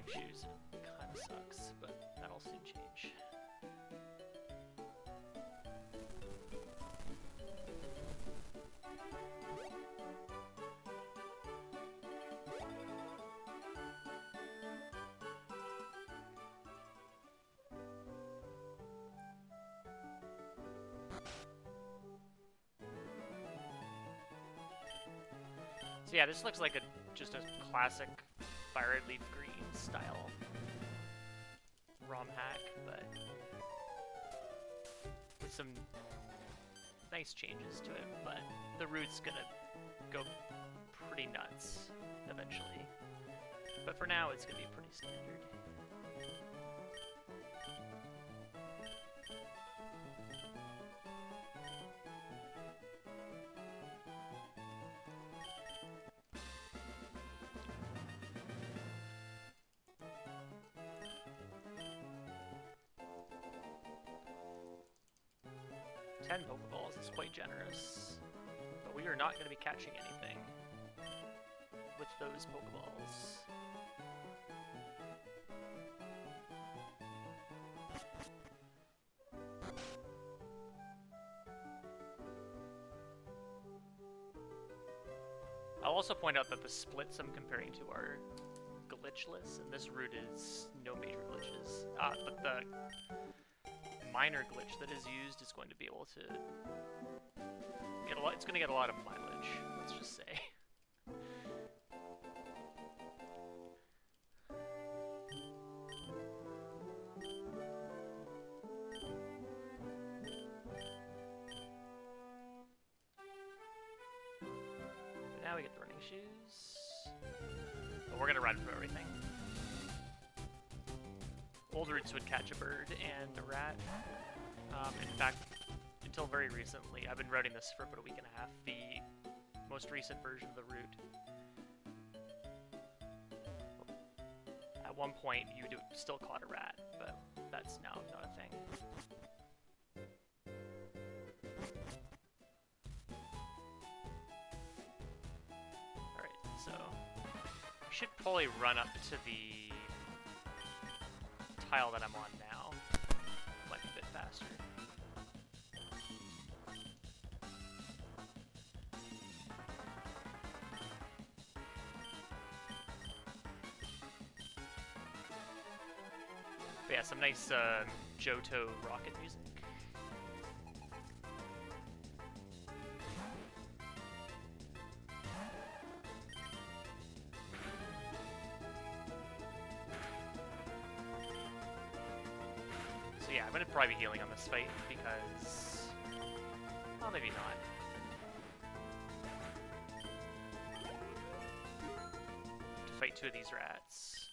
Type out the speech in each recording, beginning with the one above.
running shoes kind of sucks, but that'll soon change. So yeah, this looks like just a classic Fire Red Leaf Green style ROM hack, but with some nice changes to it, but the route's gonna go pretty nuts eventually. But for now, it's gonna be pretty standard. Pokeballs is quite generous, but we are not going to be catching anything with those Pokeballs. I'll also point out that the splits I'm comparing to are glitchless, and this route is no major glitches. But the minor glitch that is used is going to be able to get a lot. It's going to get a lot of mileage, let's just say. But now we get the running shoes. But we're going to run from everything. Old routes would catch a bird and a rat. In fact, until very recently, I've been routing this for about a week and a half, the most recent version of the route. At one point, you still caught a rat, but that's now not a thing. Alright, so I should probably run up to the tile that I'm on now. Might be a bit faster. But yeah, some nice Johto rocket music. Yeah, I'm gonna probably be healing on this fight because... well, maybe not. To fight two of these rats.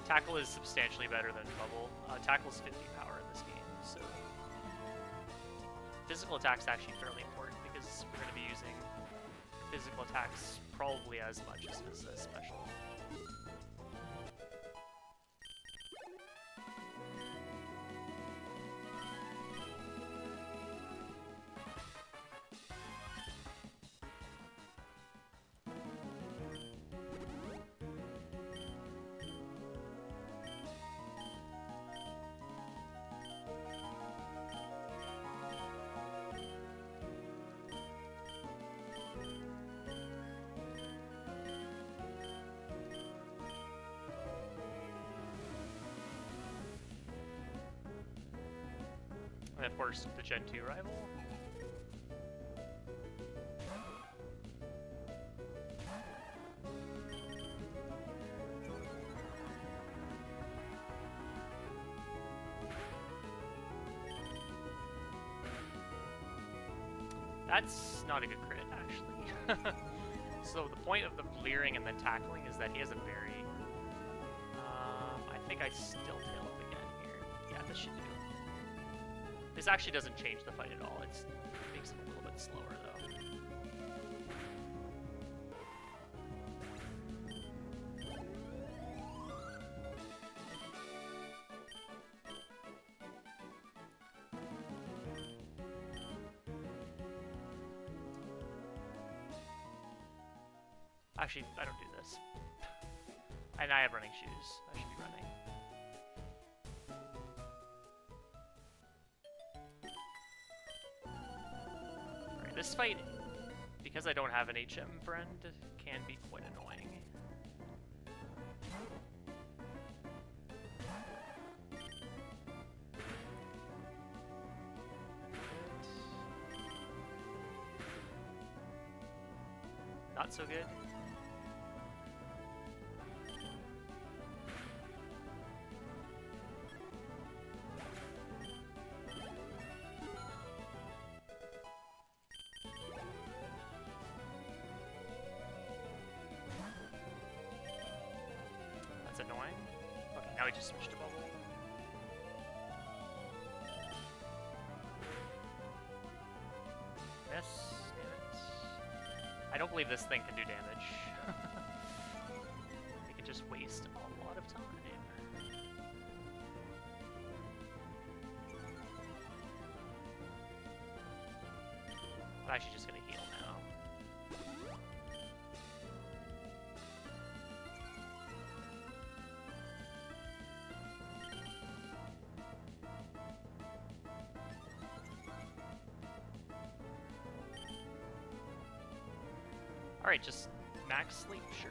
Tackle is substantially better than Bubble. Tackle's 50 power in this game, so... physical attack's actually fairly important because we're going to be using physical attacks probably as much as the special. And of course, the Gen 2 rival. That's not a good crit, actually. So the point of the blearing and then tackling is that he has a very... I think I still tail up again here. Yeah, this should do it. This actually doesn't change the fight at all. It makes it a little bit slower, though. Actually, I don't do this. And I have running shoes. I should be running. Alright, this fight, because I don't have an HM friend, can be quite annoying. Not so good. That's annoying. Okay, now we just switched to bubble. Miss. I don't believe this thing can do damage. It can just waste a lot of time. I'm actually just gonna heal now. Alright, just max sleep, sure.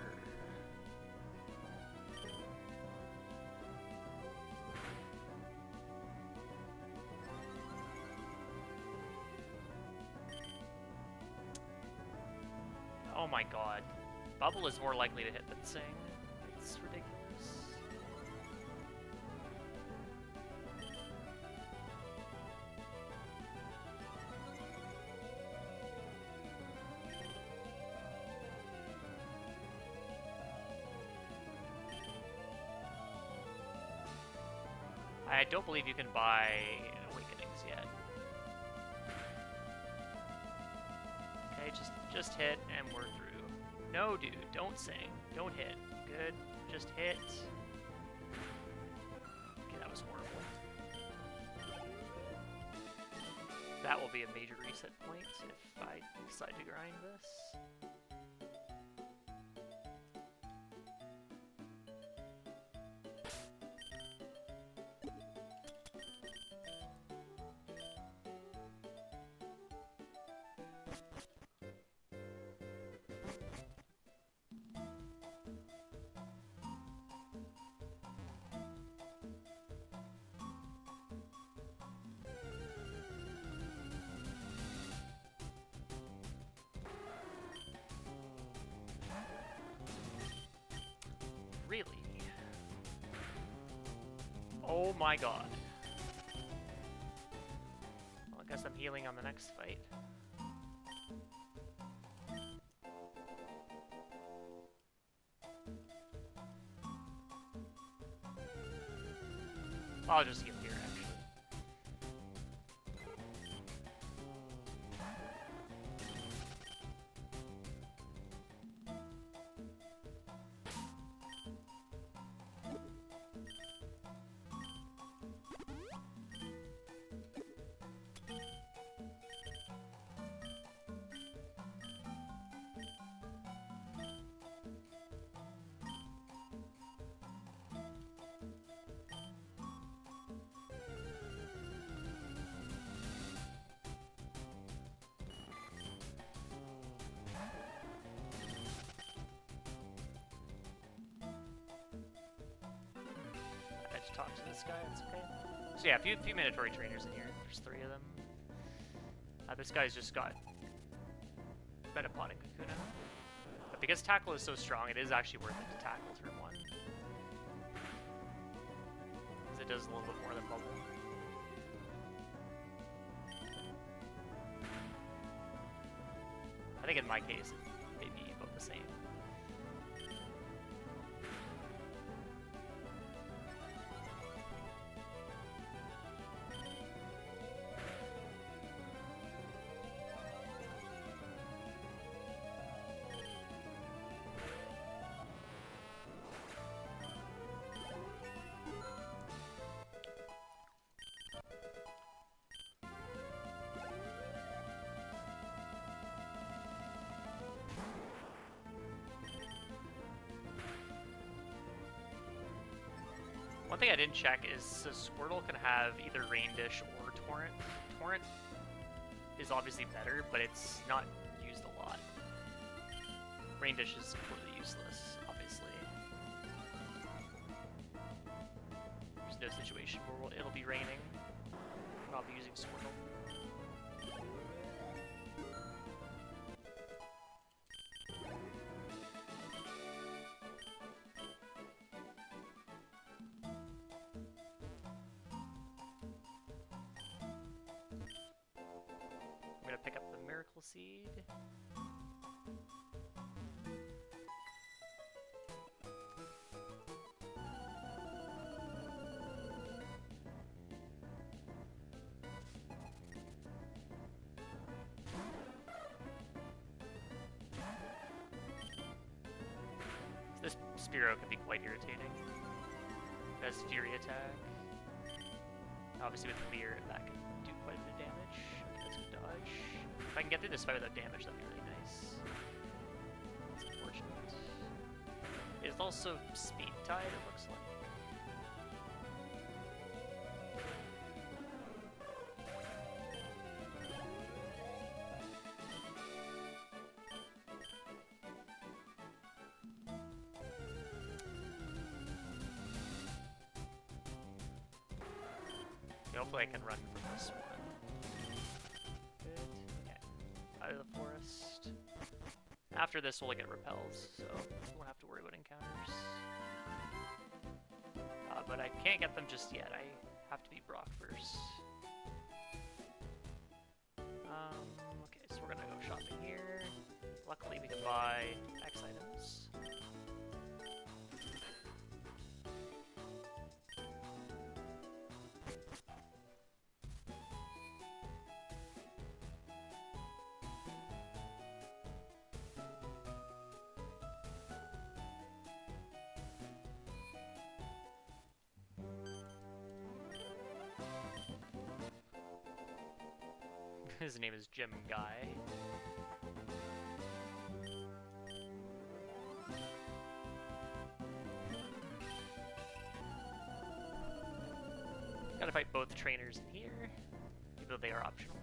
Oh my god. Bubble is more likely to hit than Sing. It's ridiculous. I don't believe you can buy Awakenings yet. Okay, just hit and we're through. No, dude, don't sing. Don't hit. Good. Just hit. Okay, that was horrible. That will be a major reset point if I decide to grind this. Really? Oh my god. Well, I guess I'm healing on the next fight. I'll just heal here, actually. Talk to this guy, it's okay. So yeah, a few mandatory trainers in here. There's 3 of them. This guy's just got Metapod and Kakuna. But because tackle is so strong, it is actually worth it to tackle turn 1. Because it does a little bit more than bubble. I think in my case, it may be about the same. One thing I didn't check is so Squirtle can have either Rain Dish or Torrent. Torrent is obviously better, but it's not used a lot. Rain Dish is completely useless, obviously. There's no situation where it'll be raining and I'll be using Squirtle. I'm gonna pick up the Miracle Seed. This Spearow can be quite irritating. It has Fury Attack. Obviously with Clear, that can do quite a bit of damage. Okay, that's a dodge. If I can get through this fight without damage, that'd be really nice. That's unfortunate. It's also Speed Tide, it looks like. Hopefully I can run from this one. Good. Okay. Out of the forest. After this we'll get repels, so we won't have to worry about encounters. But I can't get them just yet. I have to beat Brock first. Okay, so we're gonna go shopping here. Luckily we can buy X items. His name is Jim Guy. Gotta fight both trainers in here, even though they are optional.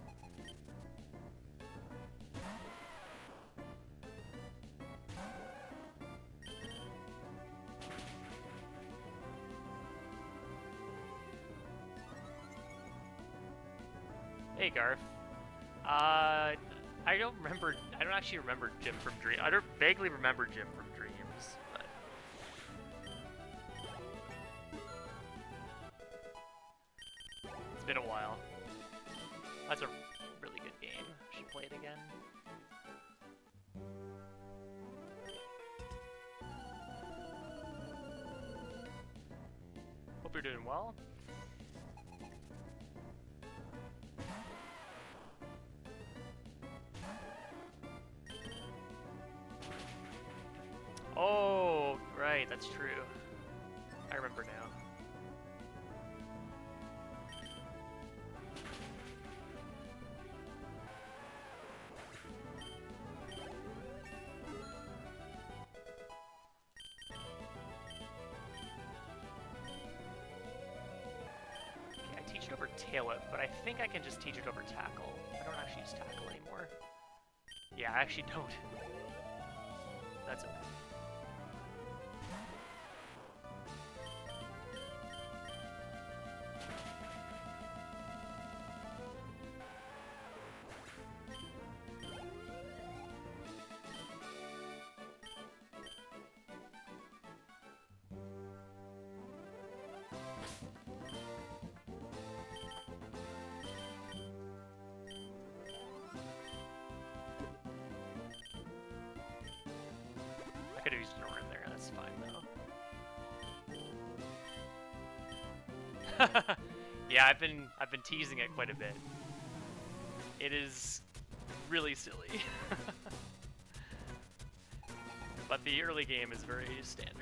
Hey Garth. I don't actually remember Jim from Dreams. I don't vaguely remember Jim from Dreams, but it's been a while. That's a really good game. I should play it again. Hope you're doing well. Oh, right, that's true. I remember now. Okay, I teach it over Tail Whip, but I think I can just teach it over Tackle. I don't actually use Tackle anymore. Yeah, I actually don't. That's okay. I could have used Norn there, that's fine though. Yeah, I've been teasing it quite a bit. It is really silly. But the early game is very standard.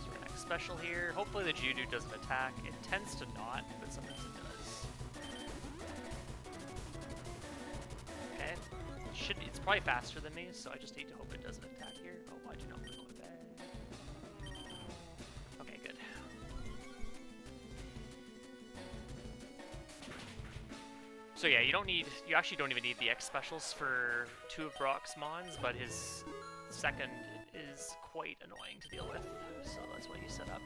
So our next special here. Hopefully the Judo doesn't attack. It tends to not, but sometimes it does. Okay. probably faster than me, so I just need to hope it doesn't attack here. Oh, I do not want to go to bed. Okay, good. So yeah, you actually don't even need the X specials for 2 of Brock's mons, but his second is quite annoying to deal with, so that's what you set up.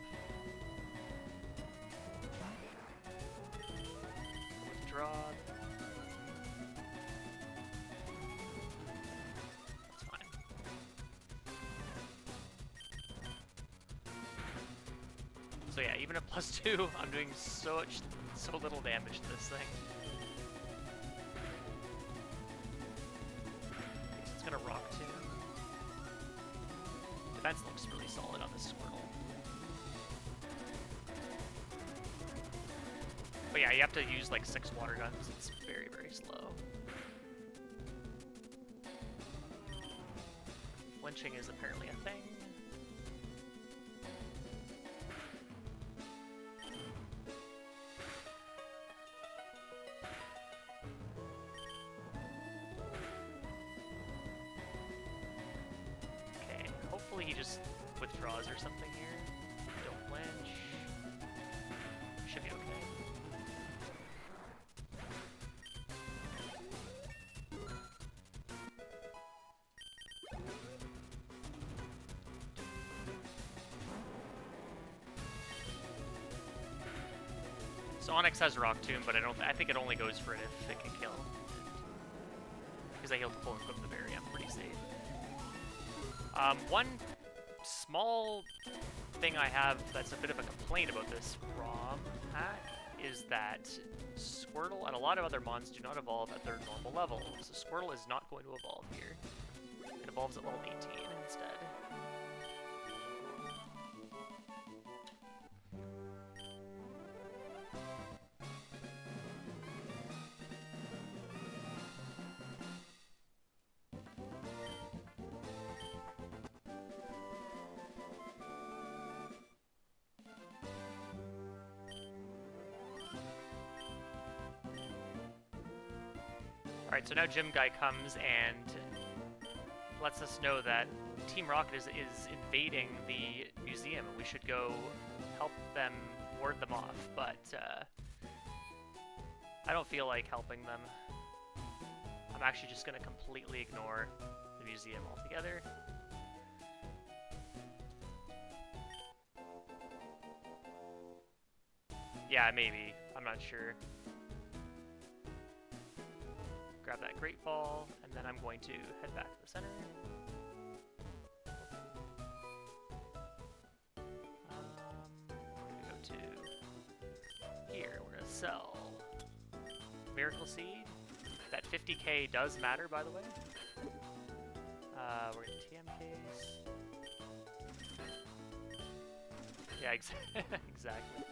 Withdraw. That's fine. So yeah, even at +2, I'm doing so little damage to this thing. It's gonna Rock Tomb. Defense looks really solid on this Squirtle. But yeah, you have to use like 6 water guns. It's very, very slow. Flinching is apparently a thing. Hopefully he just withdraws or something here. Don't flinch. Should be okay. So Onyx has Rock Tomb, but I think it only goes for it if it can kill. Because I healed the full and equip the berry, I'm pretty safe. One small thing I have that's a bit of a complaint about this ROM hack is that Squirtle and a lot of other mons do not evolve at their normal level. So Squirtle is not going to evolve here. It evolves at level 18 instead. Alright, so now Gym Guy comes and lets us know that Team Rocket is invading the museum, and we should go help them ward them off, but I don't feel like helping them. I'm actually just going to completely ignore the museum altogether. Yeah, maybe. I'm not sure. Grab that Great Ball, and then I'm going to head back to the center. We're going to go to here. We're going to sell Miracle Seed. That 50k does matter, by the way. We're going to TM case. Yeah, exactly.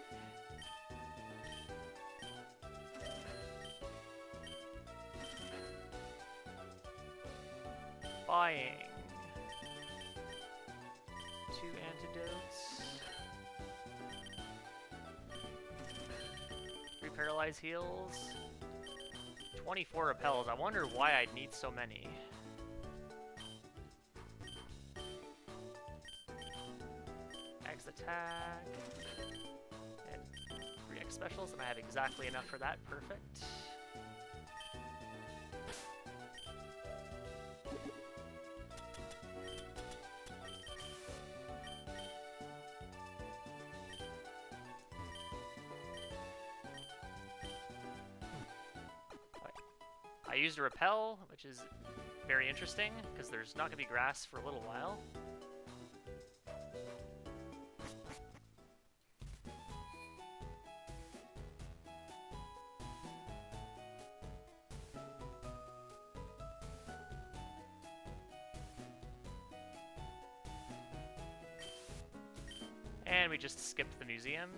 Buying 2 antidotes. 3 paralyze heals. 24 repels. I wonder why I'd need so many. X attack. And 3x specials, and I have exactly enough for that. Perfect. I used a repel, which is very interesting, because there's not going to be grass for a little while. And we just skipped the museum.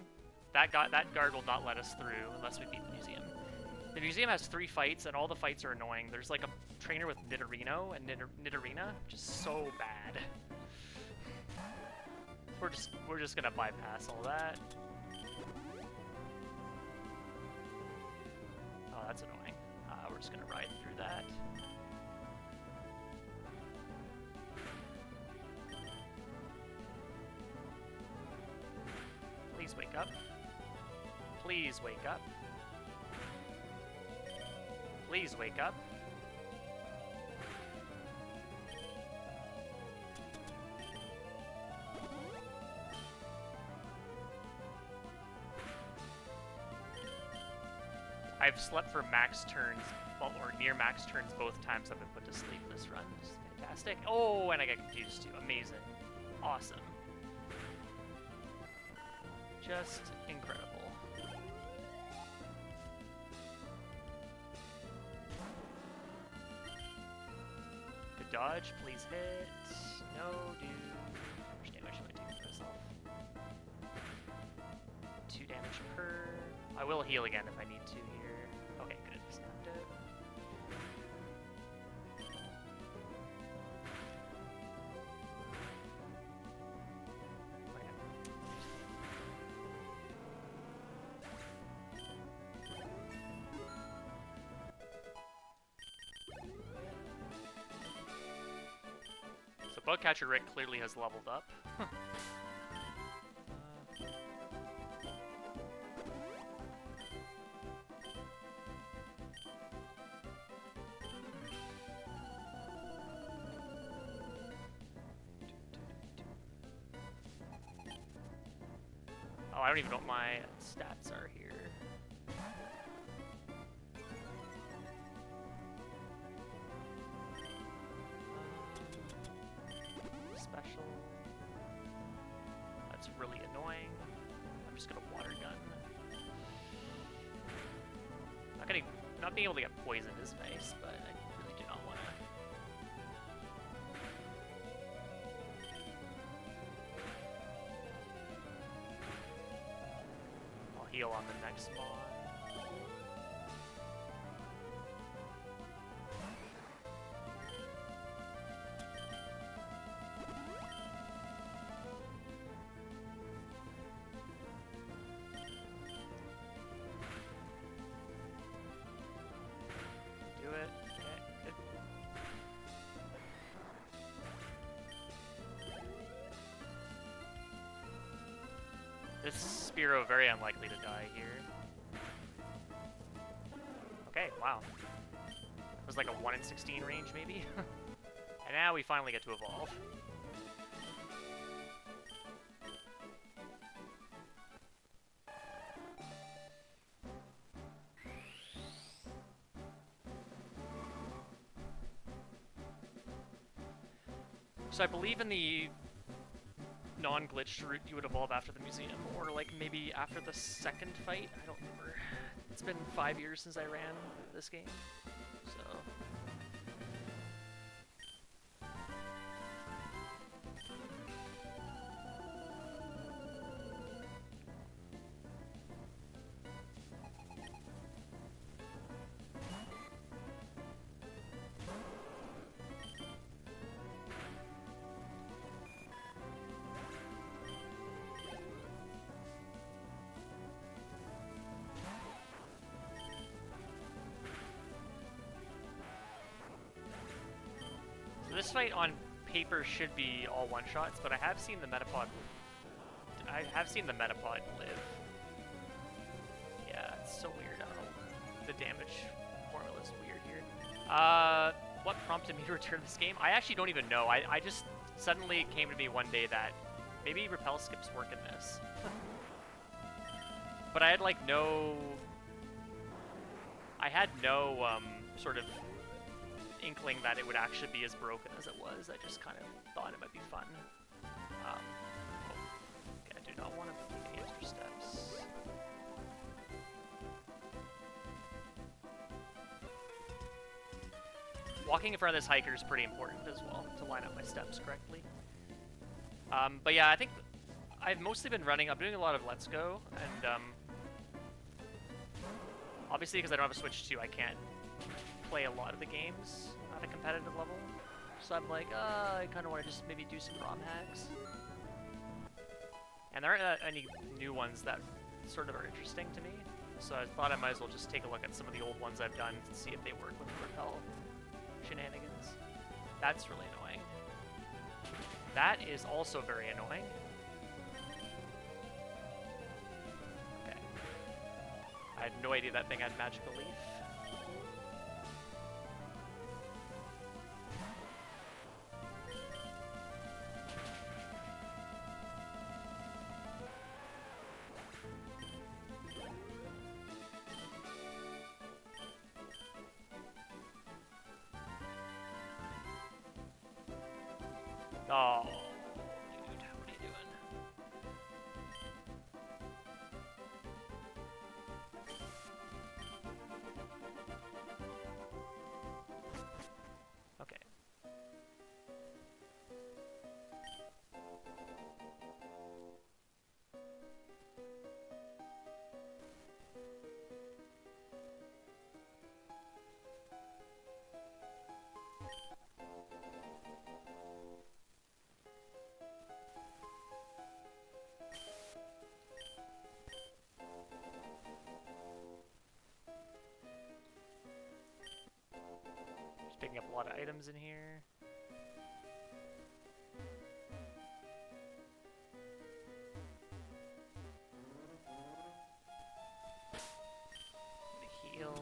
That guard will not let us through unless we beat the museum. The museum has 3 fights, and all the fights are annoying. There's like a trainer with Nidorino and Nidorina, which is so bad. We're just gonna bypass all that. Oh, that's annoying. We're just gonna ride through that. Please wake up. Please wake up. Please wake up. I've slept for max turns, well, or near max turns both times I've been put to sleep this run. This is fantastic. Oh, and I got confused too. Amazing. Awesome. Just incredible. Good dodge, please hit. No, dude. How much damage am I taking to myself? 2 damage per. I will heal again if I need to here. Okay, good. Snapped it. So Bugcatcher Rick clearly has leveled up. Oh, I don't even know what my stats are here. Special. That's really annoying. I'm just gonna water gun. Not being able to get poisoned is nice, but I really do not want to. I'll heal on the next spawn. This Spearow very unlikely to die here. Okay, wow. It was like a 1 in 16 range, maybe? And now we finally get to evolve. So I believe in the non-glitched route you would evolve after the museum, or like maybe after the second fight. I don't remember. It's been 5 years since I ran this game, so. This fight on paper should be all one-shots, but I have seen the Metapod live. Yeah, it's so weird. I don't know. The damage formula is weird here. What prompted me to return to this game? I actually don't even know. I just suddenly came to me one day that maybe repel skips work in this. But I had like no sort of inkling that it would actually be as broken as it was. I just kind of thought it might be fun. Okay, I do not want to make any extra steps. Walking in front of this hiker is pretty important as well, to line up my steps correctly. But yeah, I think I've mostly been running. I'm doing a lot of Let's Go, and obviously because I don't have a Switch 2, I can't play a lot of the games at a competitive level. So I'm like, I kind of want to just maybe do some ROM hacks. And there aren't any new ones that sort of are interesting to me. So I thought I might as well just take a look at some of the old ones I've done to see if they work with the repel shenanigans. That's really annoying. That is also very annoying. had no idea that thing had Magical Leaf. Oh, dude, what are you doing? Okay. Just picking up a lot of items in here. Heal.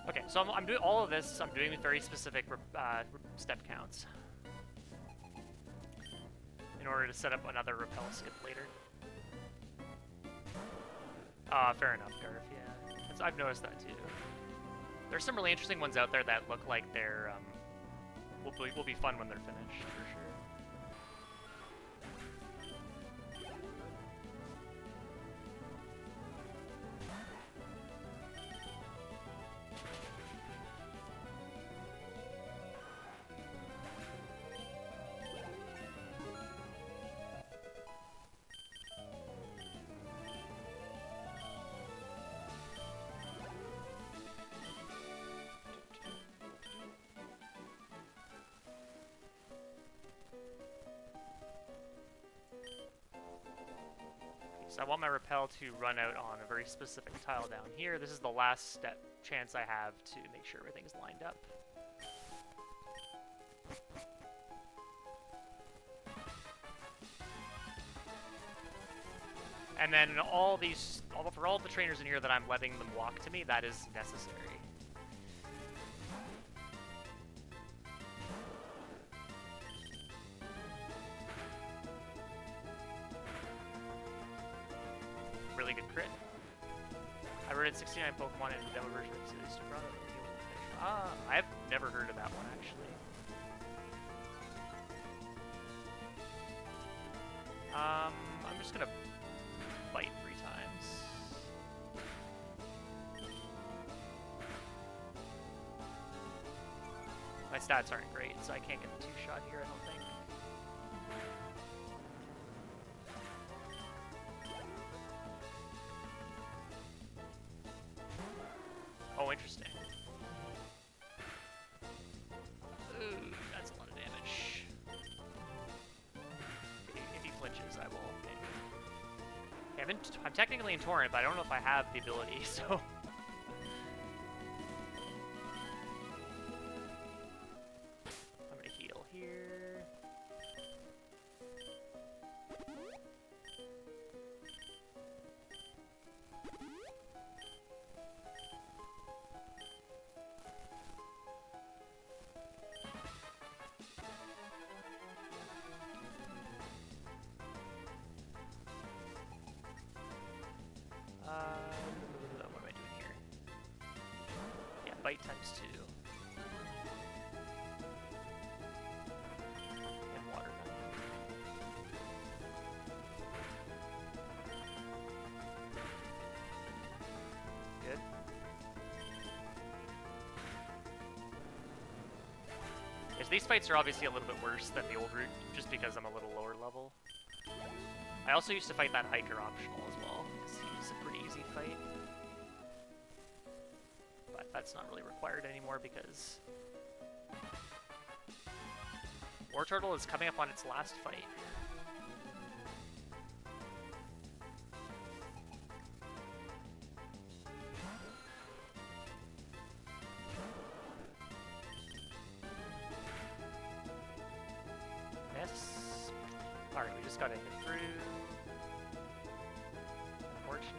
Okay, so I'm doing all of this. I'm doing with very specific step counts in order to set up another repel skip later. Fair enough, Garth. Yeah, I've noticed that too. There's some really interesting ones out there that look like they're will be fun when they're finished for sure. So I want my repel to run out on a very specific tile down here. This is the last chance I have to make sure everything's lined up. And then for all the trainers in here that I'm letting them walk to me, that is necessary. Really good crit. I rated 69 Pokemon in the demo version of the series. I've never heard of that one actually. I'm just gonna bite 3 times. My stats aren't great, so I can't get the 2-shot here, I don't think. Oh, interesting. Ooh, that's a lot of damage. If he flinches, I will maybe. I'm technically in Torrent, but I don't know if I have the ability, so... I'm gonna heal here. What am I doing here? Yeah, bite times 2. And water gun. Good. Yes, these fights are obviously a little bit worse than the old route, just because I'm a little lower level. I also used to fight that hiker optional as well, because he's a pretty easy fight. But that's not really required anymore because War Turtle is coming up on its last fight. just gotta hit through. Unfortunate.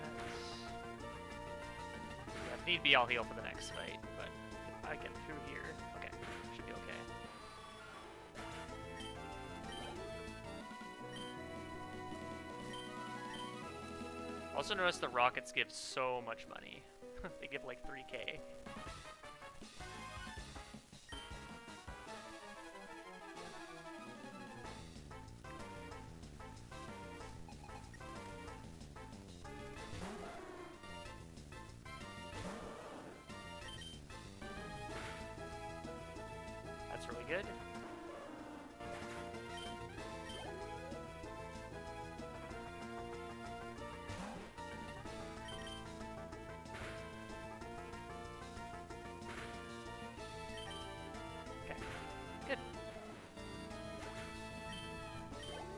Yeah, if need be, I'll heal for the next fight, but if I get through here, okay, should be okay. Also notice the rockets give so much money. They give like 3k. That's really good. Good.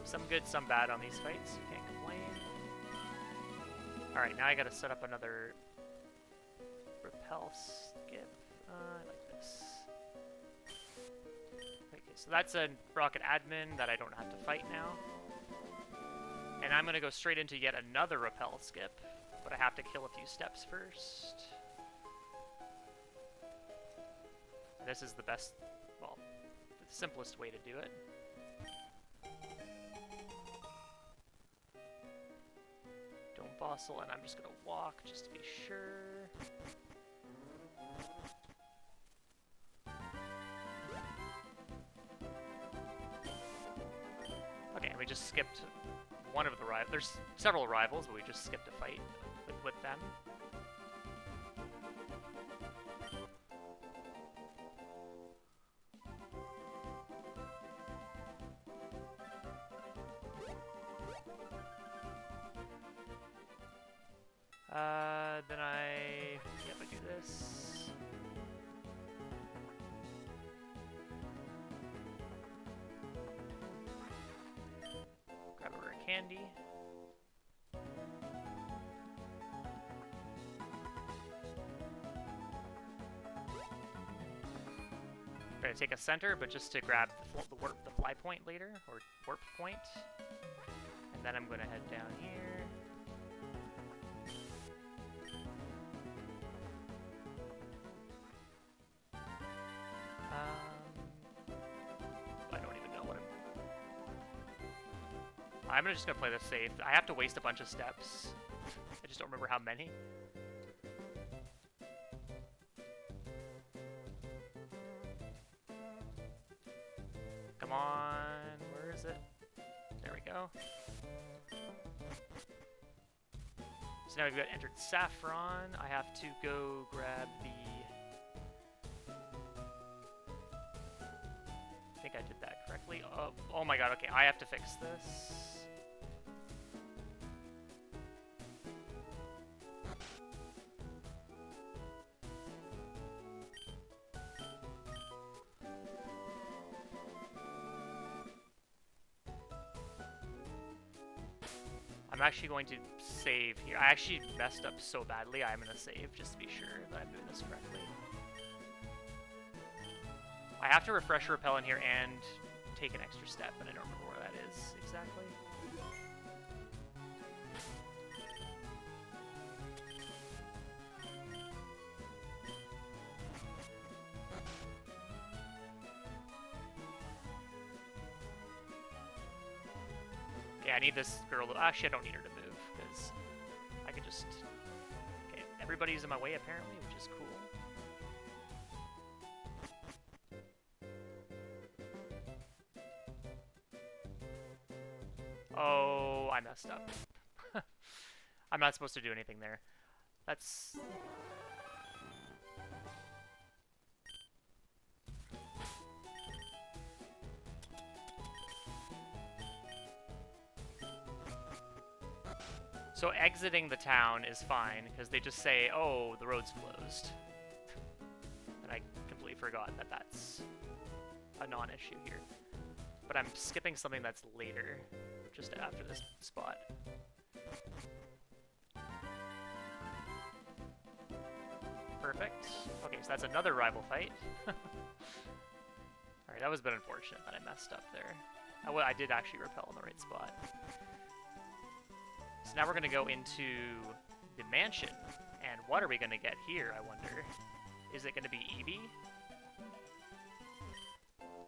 Some good, some bad on these fights. Can't complain. Alright, now I gotta set up another repel skip. I like this. Okay, so that's a rocket admin that I don't have to fight now. And I'm gonna go straight into yet another repel skip, but I have to kill a few steps first. And this is the best, well, the simplest way to do it. Dome fossil, and I'm just gonna walk just to be sure. Okay, we just skipped one of the rivals. There's several rivals, but we just skipped a fight with them. Then yep, I do this. Grab a rare candy. I'm gonna take a center, but just to grab the fly point later, or warp point. And then I'm gonna head down here. I don't even know what I'm just gonna play this safe. I have to waste a bunch of steps. I just don't remember how many. Come on, where is it? There we go. So now we've got entered Saffron. I have to go grab the... I think I did that correctly. Oh my god, okay, I have to fix this. I'm actually going to save here. I actually messed up so badly, I'm going to save just to be sure that I'm doing this correctly. I have to refresh repel in here and take an extra step, and I don't remember where that is exactly. Okay, I need this girl to... Actually, I don't need her to move, because I can just... Okay, everybody's in my way, apparently, which is cool. Oh, I messed up. I'm not supposed to do anything there. That's... So exiting the town is fine, because they just say, oh, the road's closed. And I completely forgot that that's a non-issue here. But I'm skipping something that's later, just after this spot. Perfect. Okay, so that's another rival fight. Alright, that was a bit unfortunate that I messed up there. I did actually repel in the right spot. So now we're going to go into the mansion. And what are we going to get here, I wonder? Is it going to be Eevee?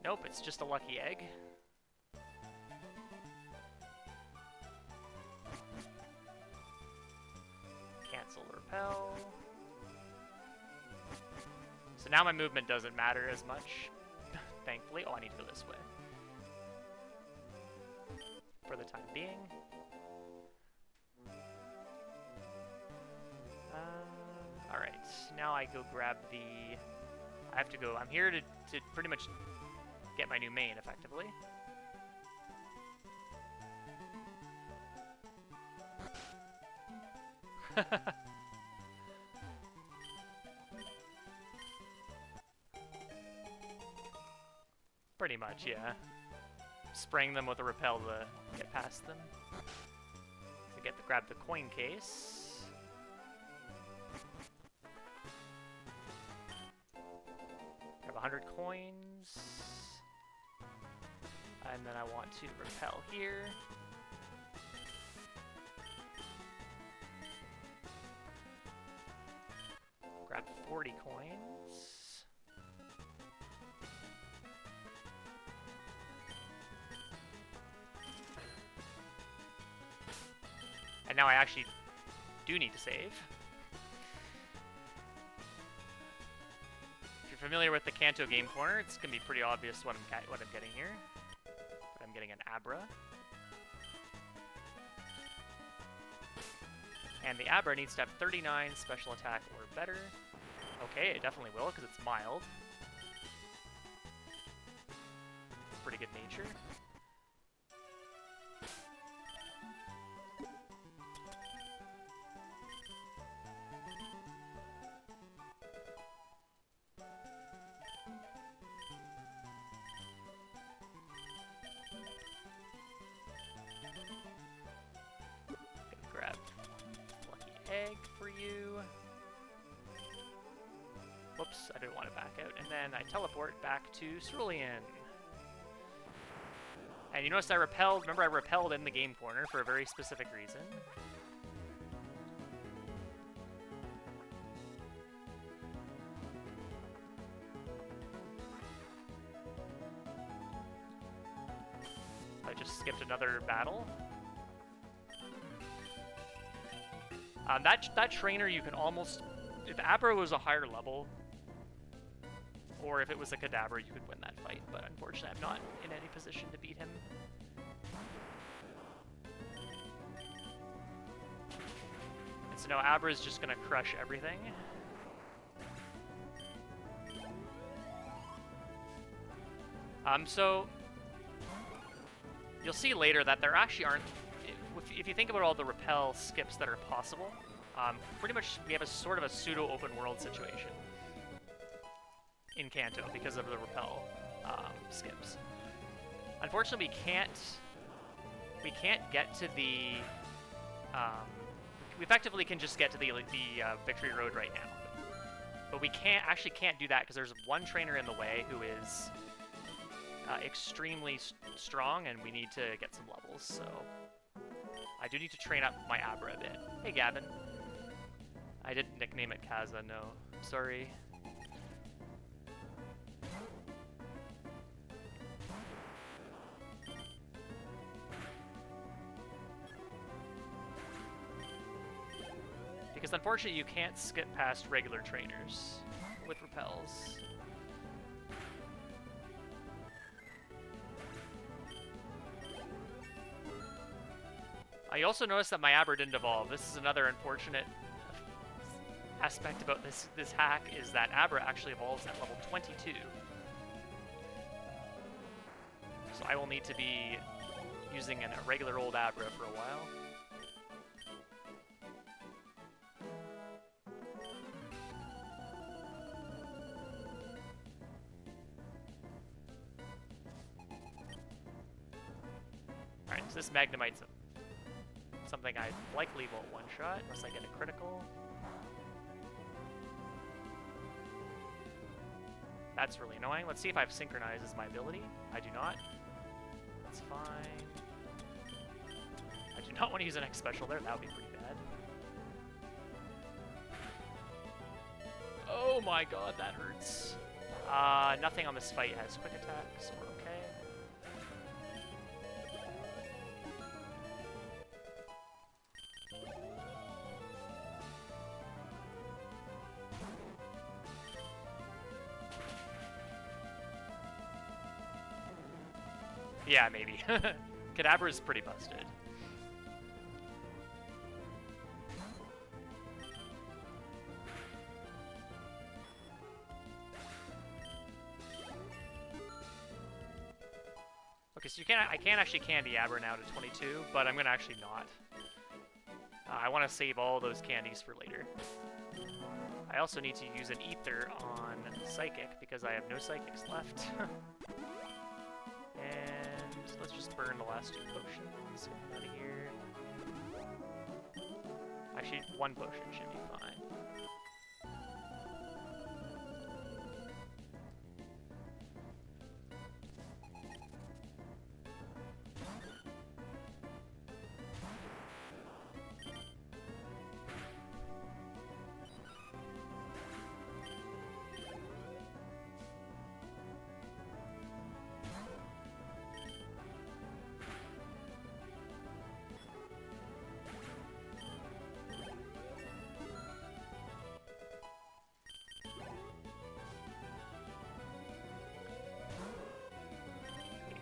Nope, it's just a lucky egg. Cancel repel. So now my movement doesn't matter as much, thankfully. Oh, I need to go this way. For the time being. Alright, now I go grab the... I have to go... I'm here to pretty much get my new main, effectively. Pretty much, yeah. Spraying them with a repel to get past them. To grab the coin case. Grab 100 coins. And then I want to repel here. Grab 40 coins. And now I actually do need to save. If you're familiar with the Kanto game corner, it's going to be pretty obvious what I'm getting here. But I'm getting an Abra. And the Abra needs to have 39 special attack or better. Okay, it definitely will, because it's mild. It's pretty good nature. Grab lucky egg for you. Whoops, I didn't want to back out. And then I teleport back to Cerulean. And you notice I repelled, remember I repelled in the game corner for a very specific reason. I just skipped another battle. That trainer you can almost... If Abra was a higher level, or if it was a Kadabra, you could win that fight, but unfortunately I'm not in any position to beat him. And so now Abra's just going to crush everything. So, you'll see later that there actually aren't... If you think about all the repel skips that are possible, pretty much we have a sort of a pseudo-open world situation in Kanto because of the repel skips. Unfortunately, we can't get to the... we effectively can just get to the Victory Road right now. But we can't do that because there's one trainer in the way who is extremely strong, and we need to get some levels, so... I do need to train up my Abra a bit. Hey, Gavin. I didn't nickname it Kaza, no. Sorry. Because unfortunately you can't skip past regular trainers with repels. I also noticed that my Abra didn't evolve. This is another unfortunate aspect about this hack, is that Abra actually evolves at level 22. So I will need to be using a regular old Abra for a while. Alright, so this Magnemite's something I likely won't one-shot unless I get a critical. That's really annoying. Let's see if I've synchronized as my ability. I do not. That's fine. I do not want to use an X special there. That would be pretty bad. Oh my god, that hurts. Nothing on this fight has quick attack, so we're okay. Yeah, maybe. Kadabra is pretty busted. Okay, so I can't actually candy Abra now to 22, but I'm gonna actually not. I want to save all those candies for later. I also need to use an Ether on Psychic because I have no Psychics left. And let's just burn the last 2 potions. Get them out of here. Actually, 1 potion should be fine.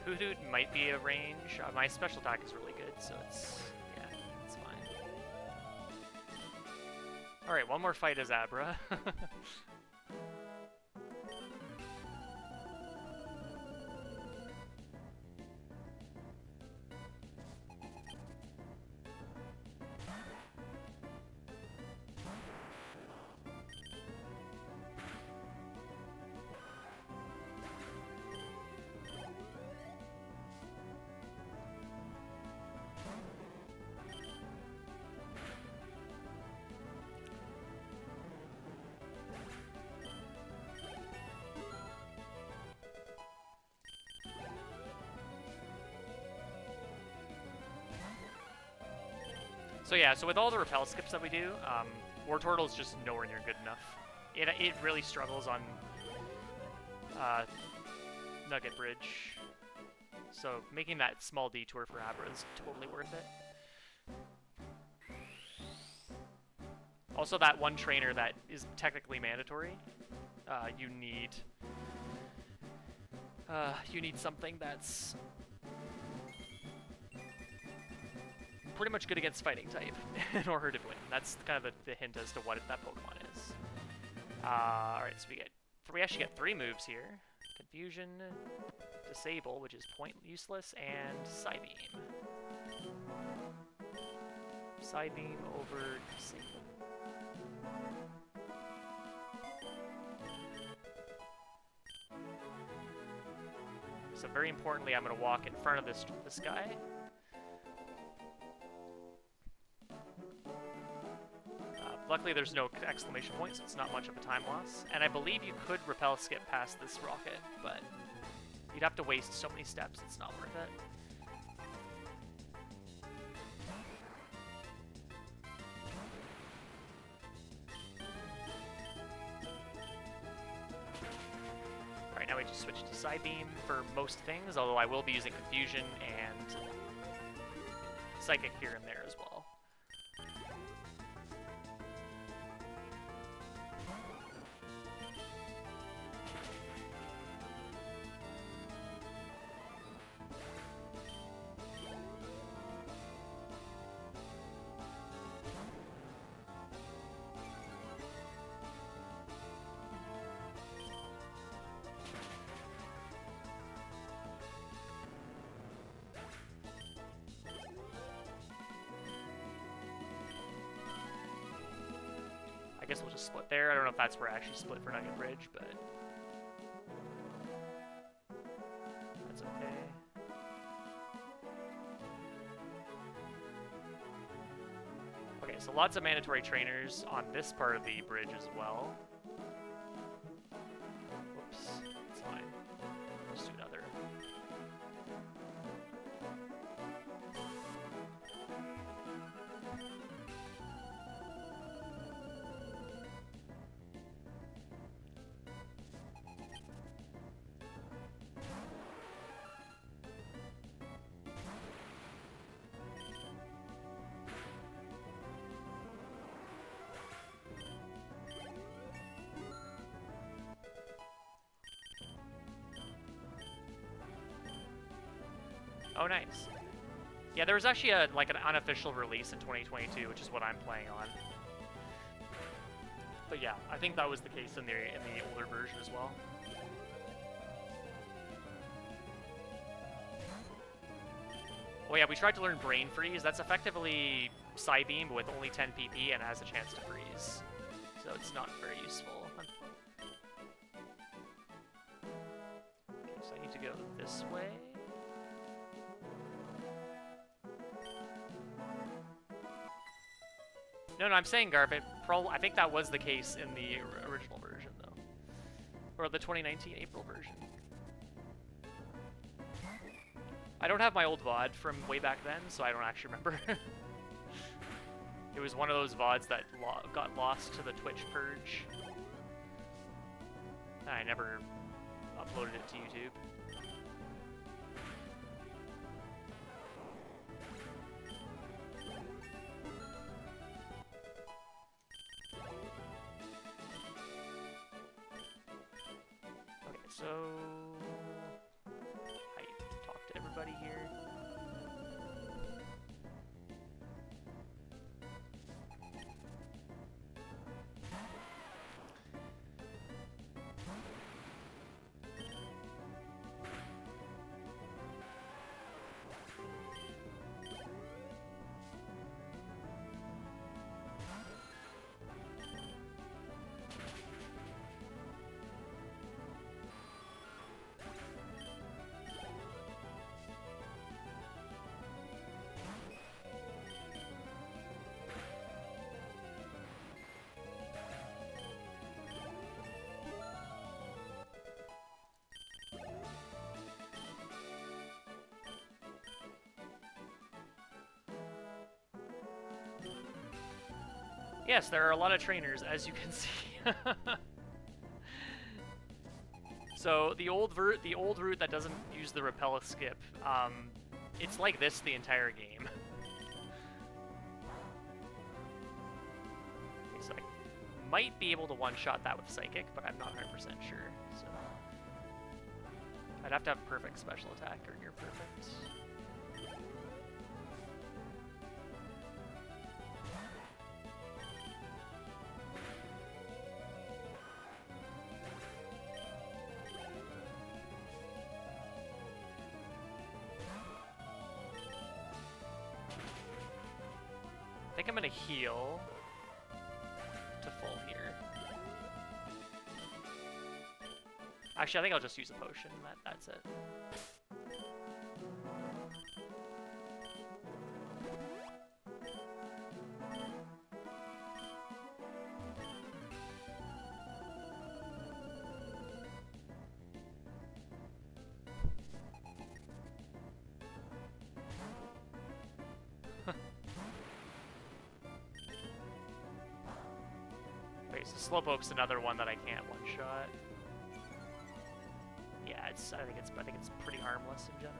Hoodoo might be a range. My special attack is really good, so yeah, it's fine. Alright, one more fight as Abra. So yeah, so with all the repel skips that we do, Wartortle is just nowhere near good enough. It really struggles on Nugget Bridge. So making that small detour for Abra is totally worth it. Also, that one trainer that is technically mandatory, you need something that's pretty much good against fighting type in order to win. That's kind of the hint as to what that Pokemon is. Alright, so we actually get 3 moves here. Confusion, Disable, which is useless, and Psybeam. Psybeam over Disable. So very importantly, I'm going to walk in front of this guy. Luckily, there's no exclamation point, so it's not much of a time loss. And I believe you could repel skip past this rocket, but you'd have to waste so many steps, it's not worth it. Alright, now we just switch to Psybeam for most things, although I will be using Confusion and Psychic here and there as well. I guess we'll just split there. I don't know if that's where I actually split for Nugget Bridge, but that's okay. Okay, so lots of mandatory trainers on this part of the bridge as well. Whoops, it's fine. Let's do another. Oh, nice. Yeah, there was actually an unofficial release in 2022, which is what I'm playing on. But yeah, I think that was the case in the older version as well. Oh yeah, we tried to learn Brain Freeze. That's effectively Psybeam with only 10 PP and has a chance to freeze. So it's not very useful. Okay, so I need to go this way. No, I'm saying Garb. I think that was the case in the original version, though. Or the 2019 April version. I don't have my old VOD from way back then, so I don't actually remember. It was one of those VODs that got lost to the Twitch purge. I never uploaded it to YouTube. Okay, so I talk to everybody here. Yes, there are a lot of trainers, as you can see. So the old route that doesn't use the repel skip, it's like this the entire game. Okay, so I might be able to one-shot that with Psychic, but I'm not 100% sure. So I'd have to have perfect special attack or near perfect. I think I'm gonna heal to full here. Actually, I think I'll just use a potion. That's it. Okay, so Slowpoke's another one that I can't one-shot. Yeah, I think it's pretty harmless in general.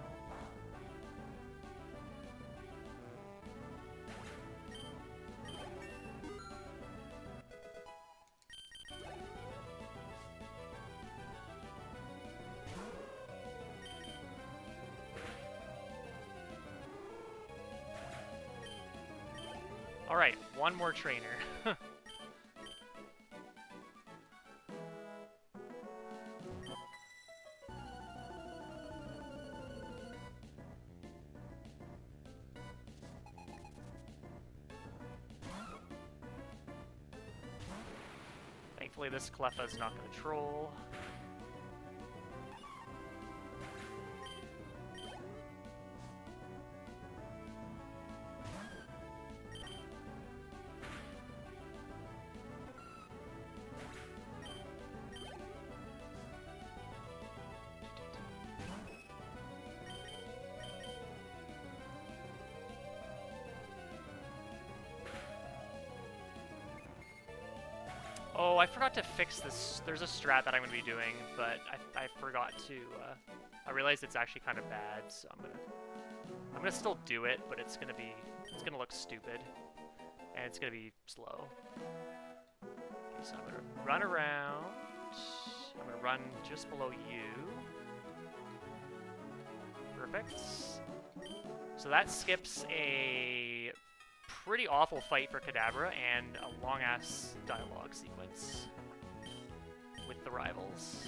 All right, one more trainer. Thankfully, this Cleffa is not going to troll. Oh, I forgot to fix this. There's a strat that I'm going to be doing, but I forgot to. I realized it's actually kind of bad, so I'm gonna still do it, but it's gonna look stupid, and it's gonna be slow. Okay, so I'm gonna run around. I'm gonna run just below you for a Perfect. So that skips a pretty awful fight for Kadabra and a long-ass dialogue sequence with the rivals.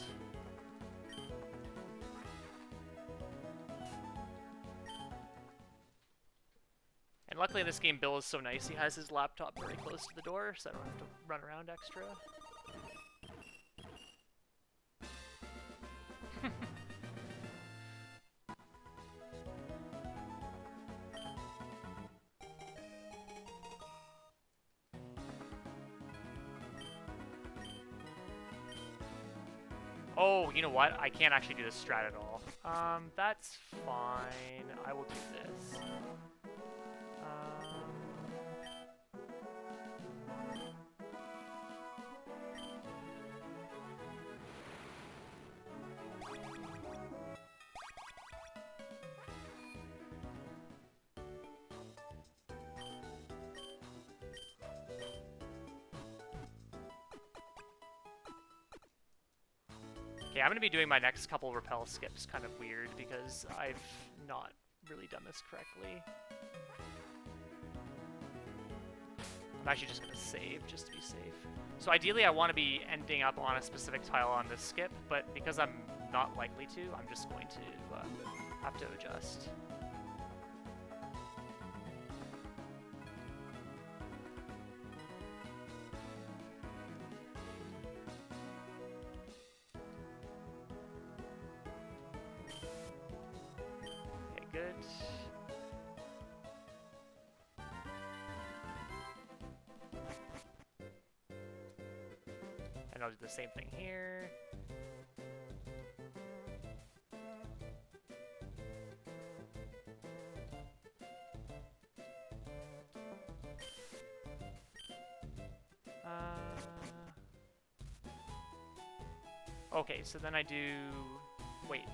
And luckily in this game, Bill is so nice, he has his laptop very close to the door, so I don't have to run around extra. Oh, you know what? I can't actually do this strat at all. That's fine. I will do this. Okay, I'm going to be doing my next couple repel skips kind of weird because I've not really done this correctly. I'm actually just going to save just to be safe. So ideally I want to be ending up on a specific tile on this skip, but because I'm not likely to, I'm just going to have to adjust. Good. And I'll do the same thing here. Okay, so then I do... Wait.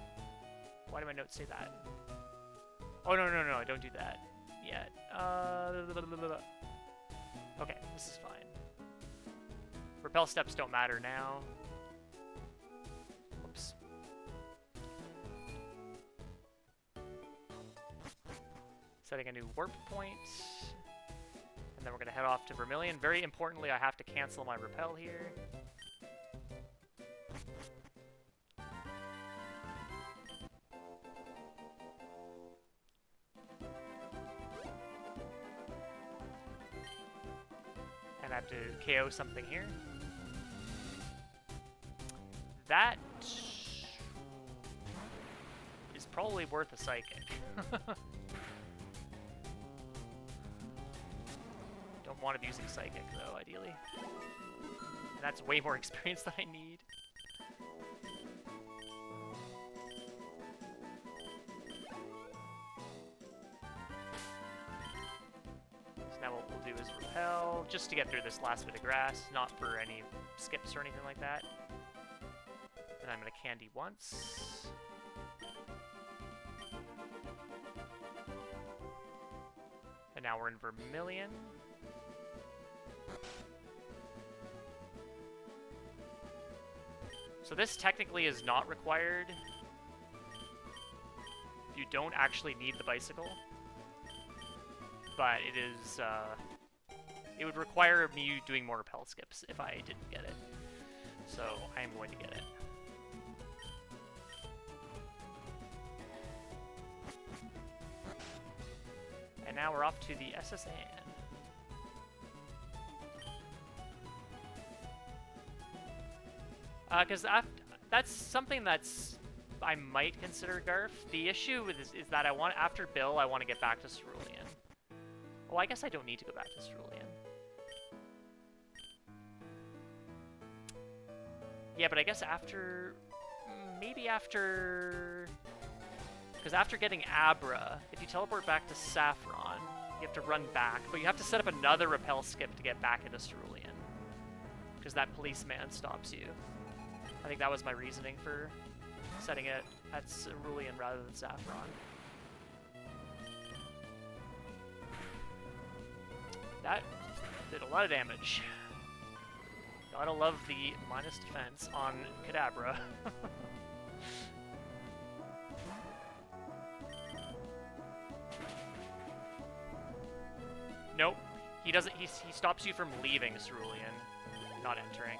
Why do my notes say that? Oh, no, I don't do that yet. Okay, this is fine. Repel steps don't matter now. Whoops. Setting a new warp point. And then we're going to head off to Vermilion. Very importantly, I have to cancel my repel here. And I have to KO something here. That is probably worth a psychic. Don't want to be using psychic though, ideally. And that's way more experience than I need. Now what we'll do is repel, just to get through this last bit of grass, not for any skips or anything like that. And I'm going to candy once. And now we're in Vermilion. So this technically is not required. You don't actually need the bicycle. But it is, it would require me doing more repel skips if I didn't get it. So I am going to get it. And now we're off to the SSN. Because that's something that's I might consider Garf. The issue with is that I want, after Bill, I want to get back to Cerulean. Well, I guess I don't need to go back to Cerulean. Yeah, but I guess after... Maybe after... Because after getting Abra, if you teleport back to Saffron, you have to run back, but you have to set up another repel skip to get back into Cerulean. Because that policeman stops you. I think that was my reasoning for setting it at Cerulean rather than Saffron. That did a lot of damage. Gotta love the minus defense on Kadabra. Nope. He doesn't. He stops you from leaving Cerulean, not entering.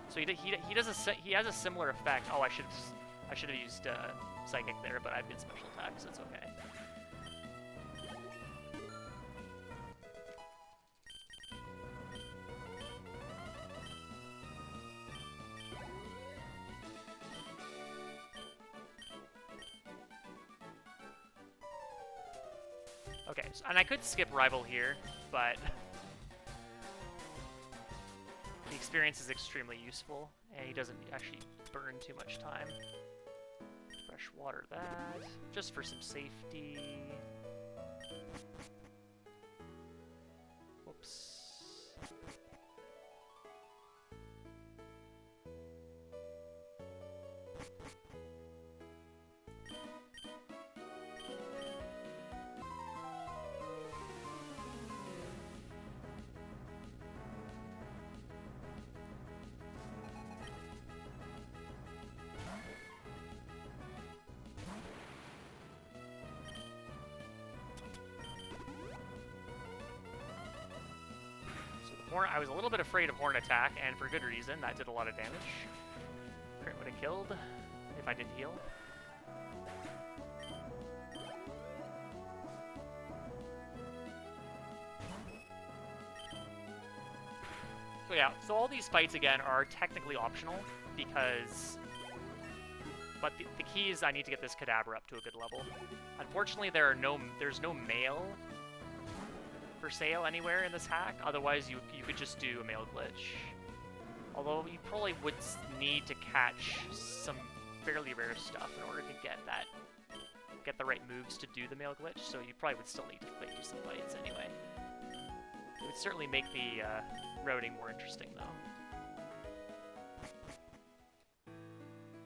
So he does he has a similar effect. Oh, I should have used Psychic there, but I did special attack, so it's okay. Okay, so, and I could skip Rival here, but the experience is extremely useful, and he doesn't actually burn too much time. Fresh water that, just for some safety. Whoops. I was a little bit afraid of Horn Attack, and for good reason. That did a lot of damage. Crit would have killed if I didn't heal. So yeah, so all these fights again are technically optional because... But the key is I need to get this Kadabra up to a good level. Unfortunately, there's no mail for sale anywhere in this hack. Otherwise, you could just do a mail glitch. Although you probably would need to catch some fairly rare stuff in order to get the right moves to do the mail glitch. So you probably would still need to do some fights anyway. It would certainly make the routing more interesting, though.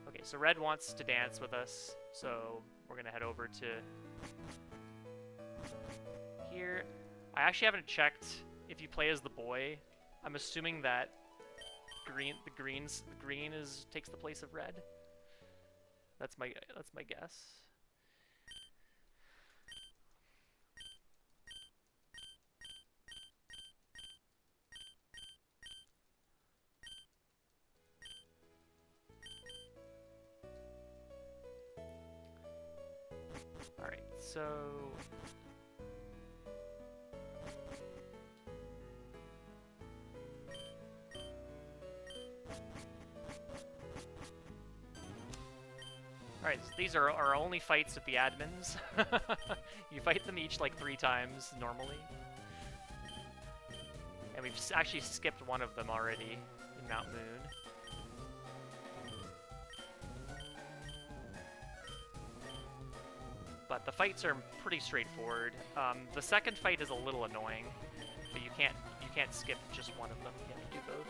Okay, so Red wants to dance with us, so we're gonna head over to here. I actually haven't checked if you play as the boy. I'm assuming that green takes the place of red. That's my guess. All right, so. Alright, so these are our only fights with the admins. You fight them each like 3 times normally. And we've actually skipped one of them already in Mount Moon. But the fights are pretty straightforward. The second fight is a little annoying, but you can't skip just one of them. You have to do both.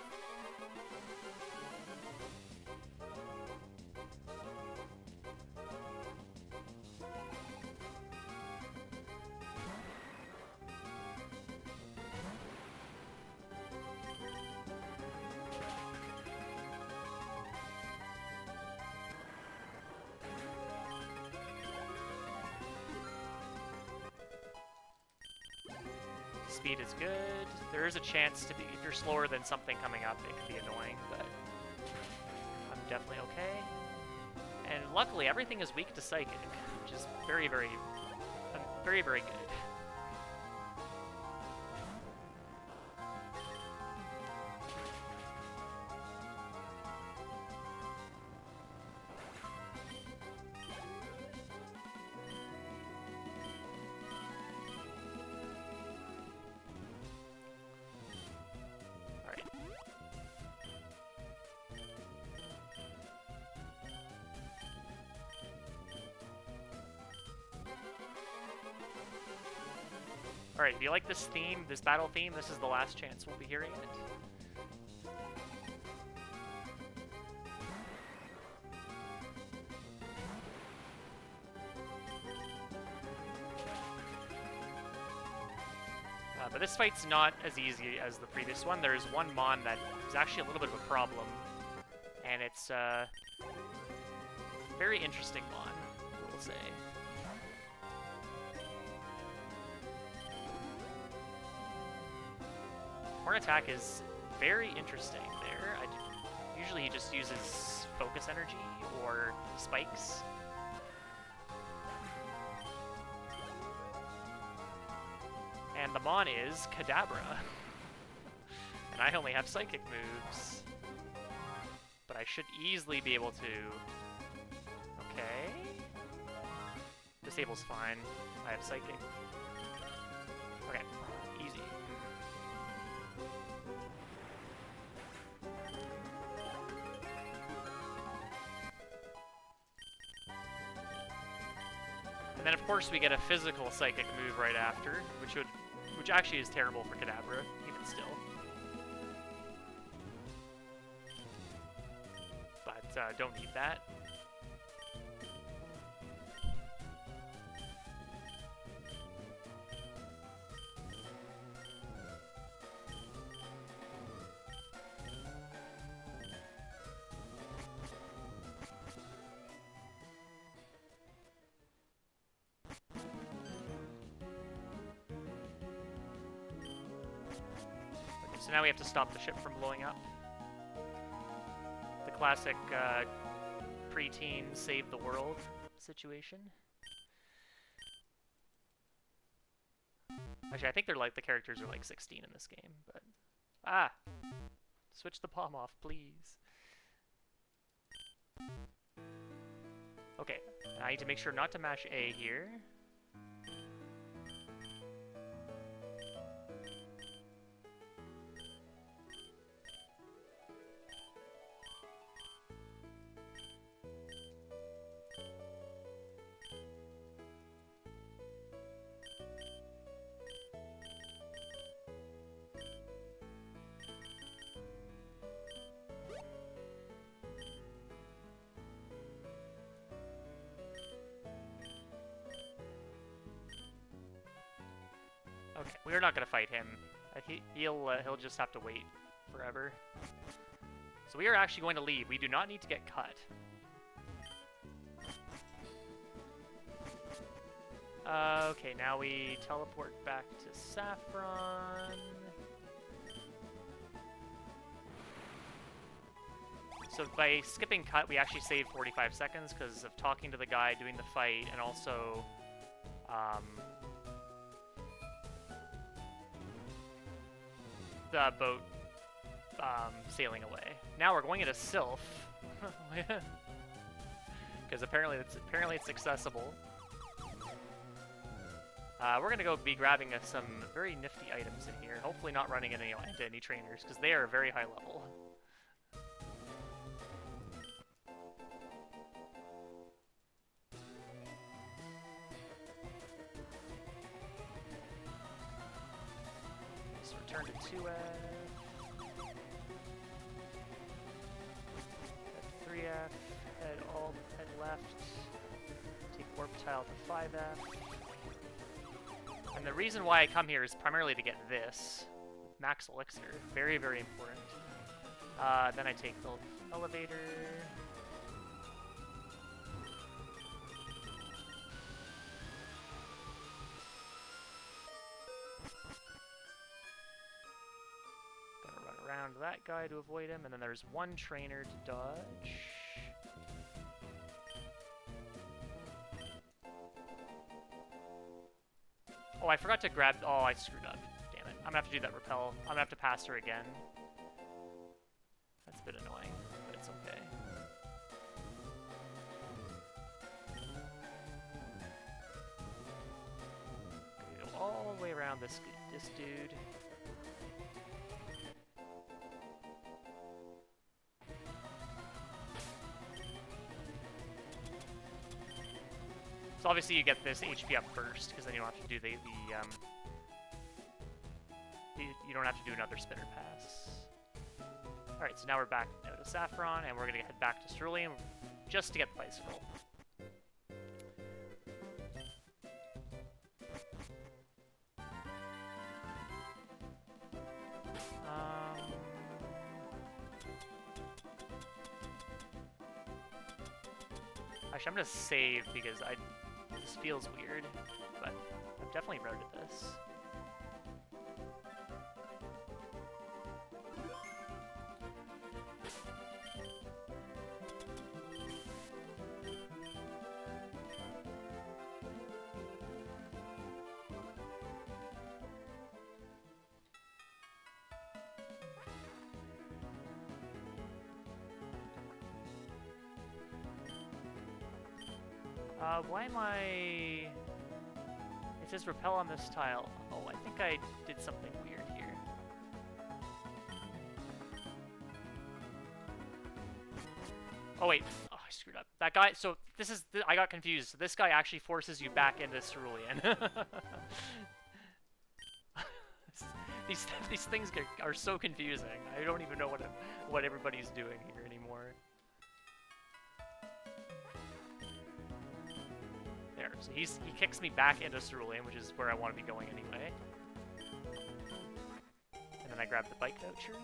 Speed is good. There is a chance to be, if you're slower than something coming up, it can be annoying, but I'm definitely okay. And luckily, everything is weak to Psychic, which is very, very good. Alright, if you like this theme, this battle theme, this is the last chance we'll be hearing it. But this fight's not as easy as the previous one. There's one Mon that is actually a little bit of a problem. And it's a very interesting Mon, we'll say. Horn attack is very interesting there. Usually he just uses focus energy or spikes. And the Mon is Kadabra. And I only have psychic moves. But I should easily be able to... Okay. Disable's fine. I have psychic. Okay, easy. And then of course we get a physical psychic move right after, which actually is terrible for Kadabra, even still. But don't need that. So now we have to stop the ship from blowing up. The classic preteen save the world situation. Actually, I think they're like, the characters are like 16 in this game, but... Ah! Switch the palm off, please. Okay, I need to make sure not to mash A here. Okay, we're not gonna fight him. He'll just have to wait forever. So we are actually going to leave. We do not need to get cut. Okay, now we teleport back to Saffron. So by skipping cut, we actually save 45 seconds because of talking to the guy, doing the fight, and also the boat sailing away. Now we're going into Sylph, because apparently it's accessible. We're gonna go be grabbing some very nifty items in here. Hopefully not running into any trainers, because they are very high level. Return to 2F. Head 3F. Head left. Take Warp Tile to 5F. And the reason why I come here is primarily to get this. Max Elixir. Very, very important. Then I take the elevator. Around that guy to avoid him, and then there's one trainer to dodge. Oh, I forgot to grab... Oh, I screwed up. Damn it. I'm gonna have to do that repel. I'm gonna have to pass her again. That's a bit annoying, but it's okay. Go all the way around this dude. So obviously you get this HP up first, because then you don't have to do you don't have to do another spinner pass. Alright, so now we're back to Saffron, and we're going to head back to Cerulean just to get the bicycle. Actually, I'm going to save because this feels weird, but I've definitely routed this. Why am I... It says repel on this tile. Oh, I think I did something weird here. Oh, wait. Oh, I screwed up. That guy... So, this is... I got confused. So, this guy actually forces you back into Cerulean. These things are so confusing. I don't even know what everybody's doing here anymore. There, so he kicks me back into Cerulean, which is where I want to be going anyway. And then I grab the bike voucher.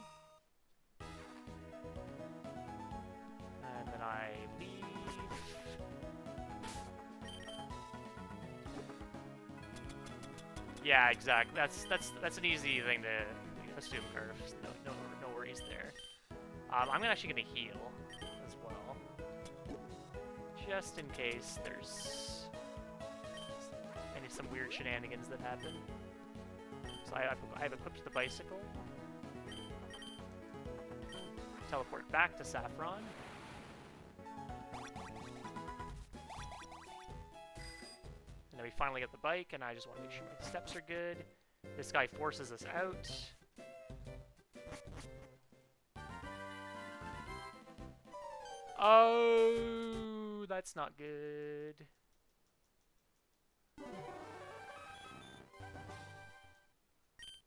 And then I leave. Yeah, exactly. That's an easy thing to assume, Curve. No worries there. I'm actually gonna heal as well, just in case there's some weird shenanigans that happen. So I've equipped the bicycle. Teleport back to Saffron. And then we finally get the bike, and I just want to make sure my steps are good. This guy forces us out. Oh, that's not good.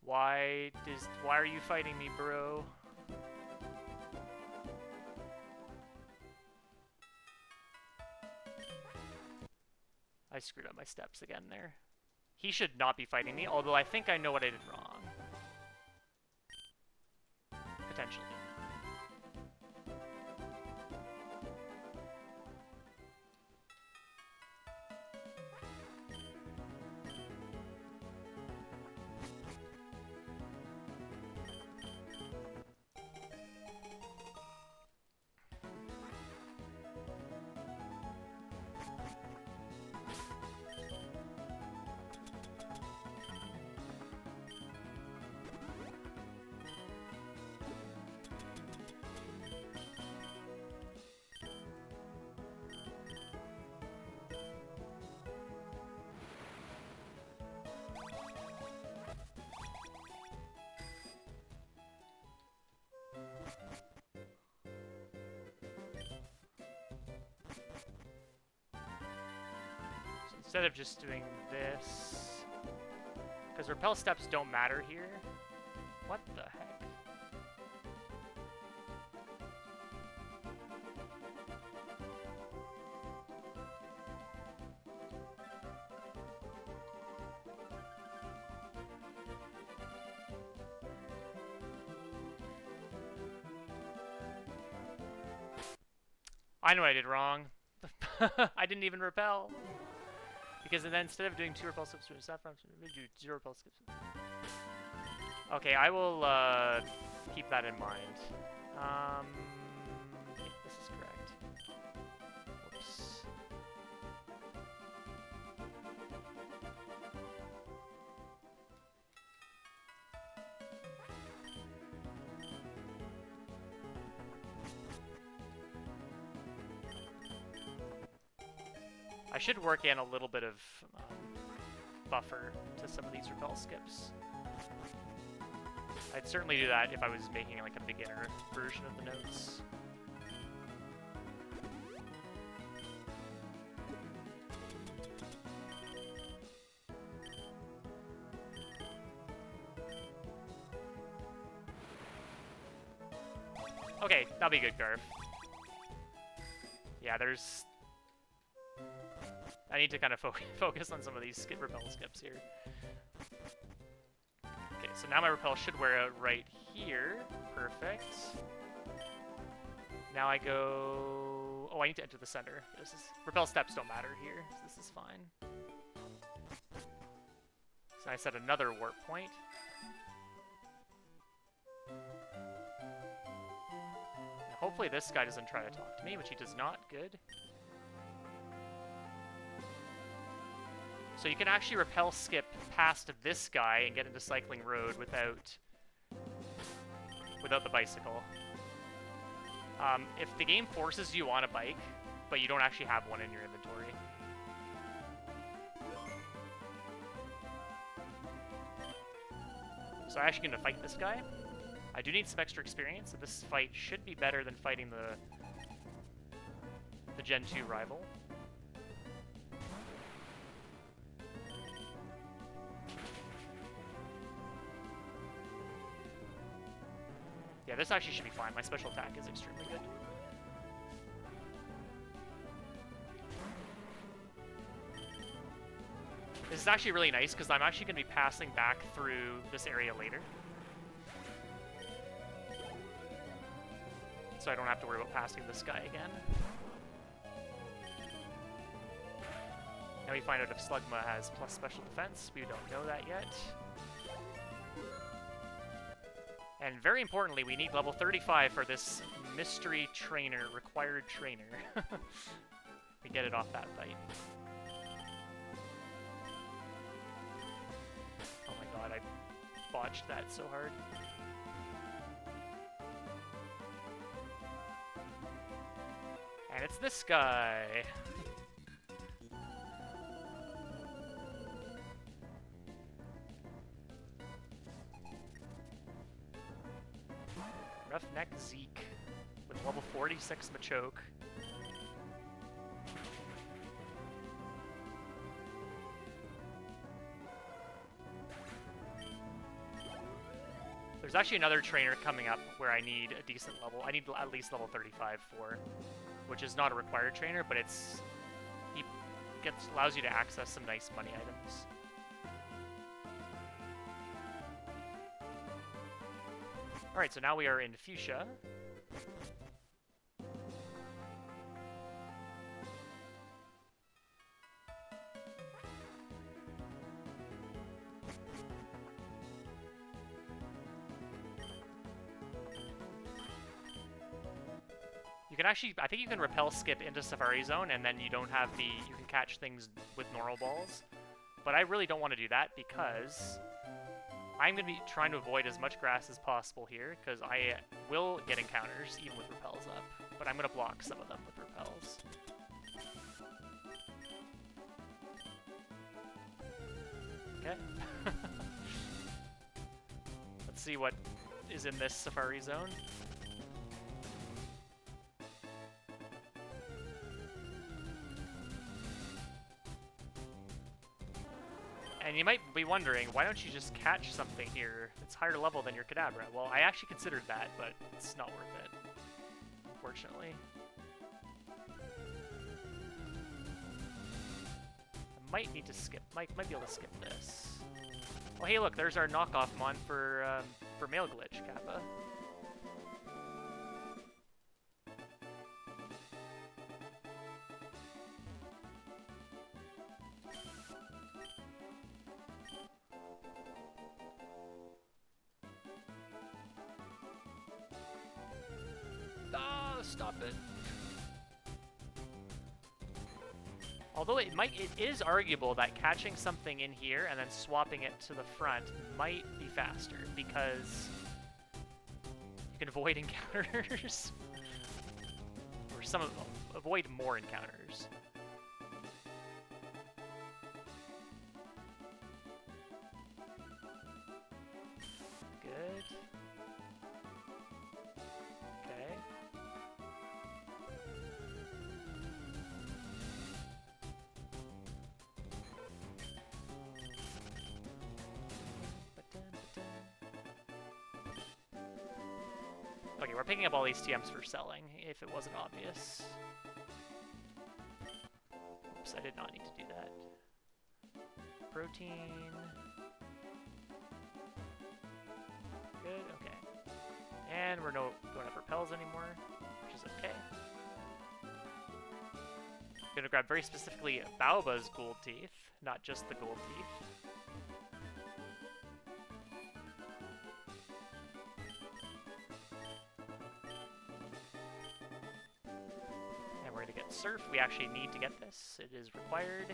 Why are you fighting me, bro? I screwed up my steps again there. He should not be fighting me, although I think I know what I did wrong. Potentially. Instead of just doing this, because repel steps don't matter here. What the heck? I know what I did wrong. I didn't even repel. Because then instead of doing 2 repel skips to a Saffron, we do 0 repel skips. Okay, I will keep that in mind. Yeah, this is correct. Whoops. I should work in a little bit of buffer to some of these repel skips. I'd certainly do that if I was making like a beginner version of the notes. Okay, that'll be good, Garf. Yeah, there's... I need to kind of focus on some of these repel skips here. Okay, so now my repel should wear out right here. Perfect. Now I go... Oh, I need to enter the center. Repel steps don't matter here, so this is fine. So I set another warp point. Now, hopefully this guy doesn't try to talk to me, which he does not. Good. So you can actually repel skip past this guy and get into Cycling Road without the bicycle. If the game forces you on a bike, but you don't actually have one in your inventory, So I'm actually going to fight this guy. I do need some extra experience, so this fight should be better than fighting the Gen 2 rival. Yeah, this actually should be fine. My special attack is extremely good. This is actually really nice, because I'm actually going to be passing back through this area later. So I don't have to worry about passing this guy again. Now we find out if Slugma has plus special defense. We don't know that yet. And very importantly, we need level 35 for this mystery trainer, required trainer. We get it off that fight. Oh my god, I botched that so hard. And it's this guy. Roughneck Zeke with level 46 Machoke. There's actually another trainer coming up where I need a decent level. I need at least level 35 for, which is not a required trainer, but it's allows you to access some nice money items. Alright, so now we are in Fuchsia. You can actually, I think you can repel skip into Safari Zone, and then you don't have the, you can catch things with normal balls. But I really don't want to do that because I'm going to be trying to avoid as much grass as possible here, because I will get encounters, even with repels up. But I'm going to block some of them with repels. Okay. Let's see what is in this Safari Zone. And you might be wondering, why don't you just catch something here that's higher level than your Kadabra? Well, I actually considered that, but it's not worth it, unfortunately. I might need to skip, might be able to skip this. Oh, hey, look, there's our knockoff mon for Male Glitch, Kappa. Stop it. Although it is arguable that catching something in here and then swapping it to the front might be faster, because you can avoid encounters. Or avoid more encounters. Good. Okay. Okay, we're picking up all these TMs for selling, if it wasn't obvious. Oops, I did not need to do that. Protein. Good, okay. And we don't have repels anymore, which is okay. I'm gonna grab very specifically Baoba's gold teeth, not just the gold teeth. Surf, we actually need to get this. It is required.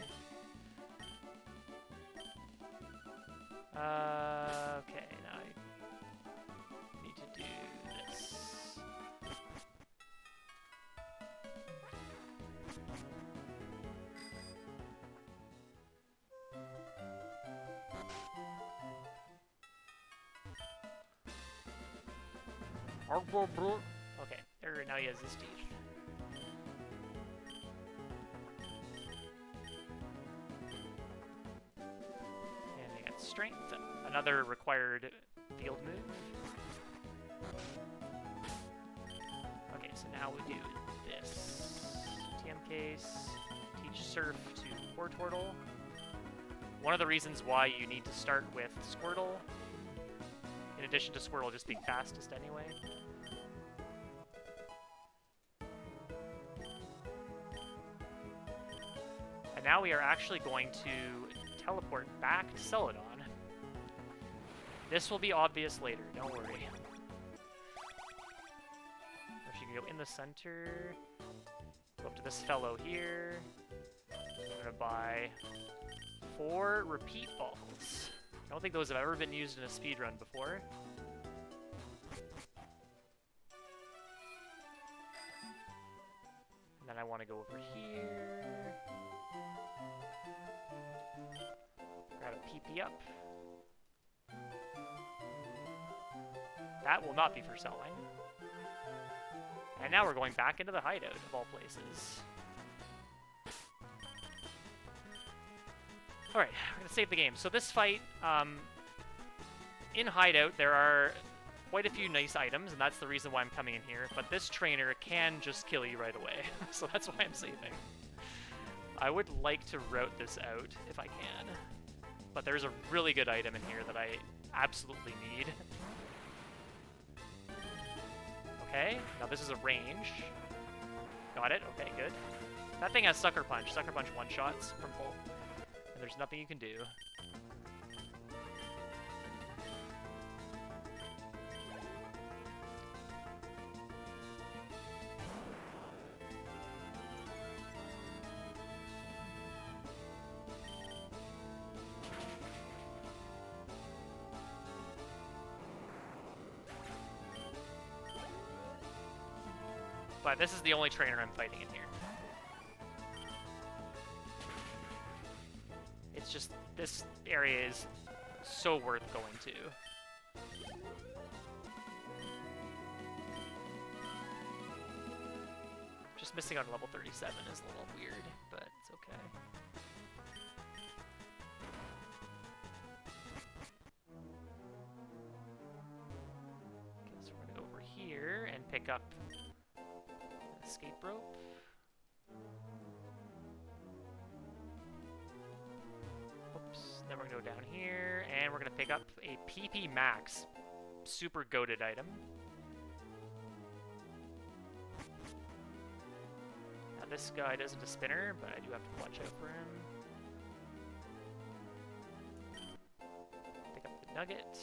Okay, now I need to do this. Okay, there, now he has his teeth. And he got strength. Another required field move. Okay, so now we do this. TM case, teach Surf to Wartortle. One of the reasons why you need to start with Squirtle, in addition to Squirtle just being fastest anyway. And now we are actually going to teleport back to Celadon. This will be obvious later, don't worry. If you can go in the center, go up to this fellow here. I'm gonna buy 4 repeat balls. I don't think those have ever been used in a speedrun before. And then I want to go over here. Grab a PP up. That will not be for selling. And now we're going back into the hideout, of all places. Alright, we're going to save the game. So this fight, in hideout, there are quite a few nice items, and that's the reason why I'm coming in here. But this trainer can just kill you right away, so that's why I'm saving. I would like to route this out, if I can. But there's a really good item in here that I absolutely need. Okay, now this is a range. Got it, okay, good. That thing has Sucker Punch. Sucker Punch one-shots from full. And there's nothing you can do. But this is the only trainer I'm fighting in here. It's just, this area is so worth going to. Just missing on level 37 is a little weird, but it's okay. Okay, so we're gonna go over here and pick up escape rope. Oops. Then we're gonna go down here, and we're gonna pick up a PP Max. Super goated item. Now this guy isn't a spinner, but I do have to watch out for him. Pick up the nugget.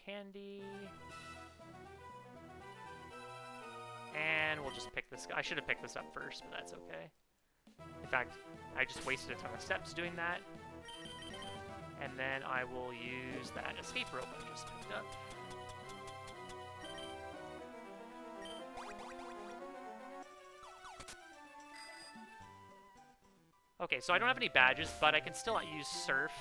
Candy. And we'll just pick this guy. I should have picked this up first, but that's okay. In fact, I just wasted a ton of steps doing that. And then I will use that escape rope I just picked up. Okay, so I don't have any badges, but I can still use Surf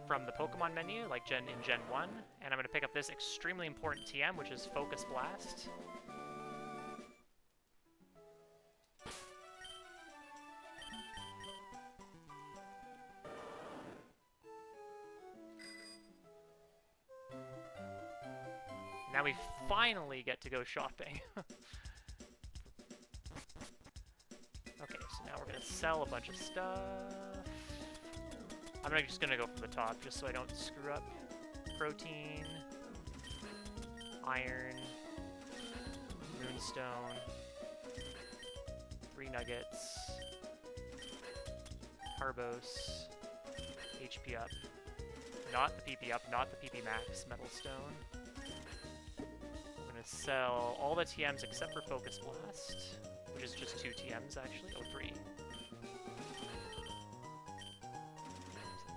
from the Pokemon menu, like in Gen 1, and I'm going to pick up this extremely important TM, which is Focus Blast. Now we finally get to go shopping. Okay, so now we're going to sell a bunch of stuff. I'm just gonna go from the top, just so I don't screw up. Protein, iron, moonstone, 3 nuggets, Carbos, HP up, not the PP up, not the PP max, metal stone. I'm gonna sell all the TMs except for Focus Blast, which is just 2 TMs actually, oh 3.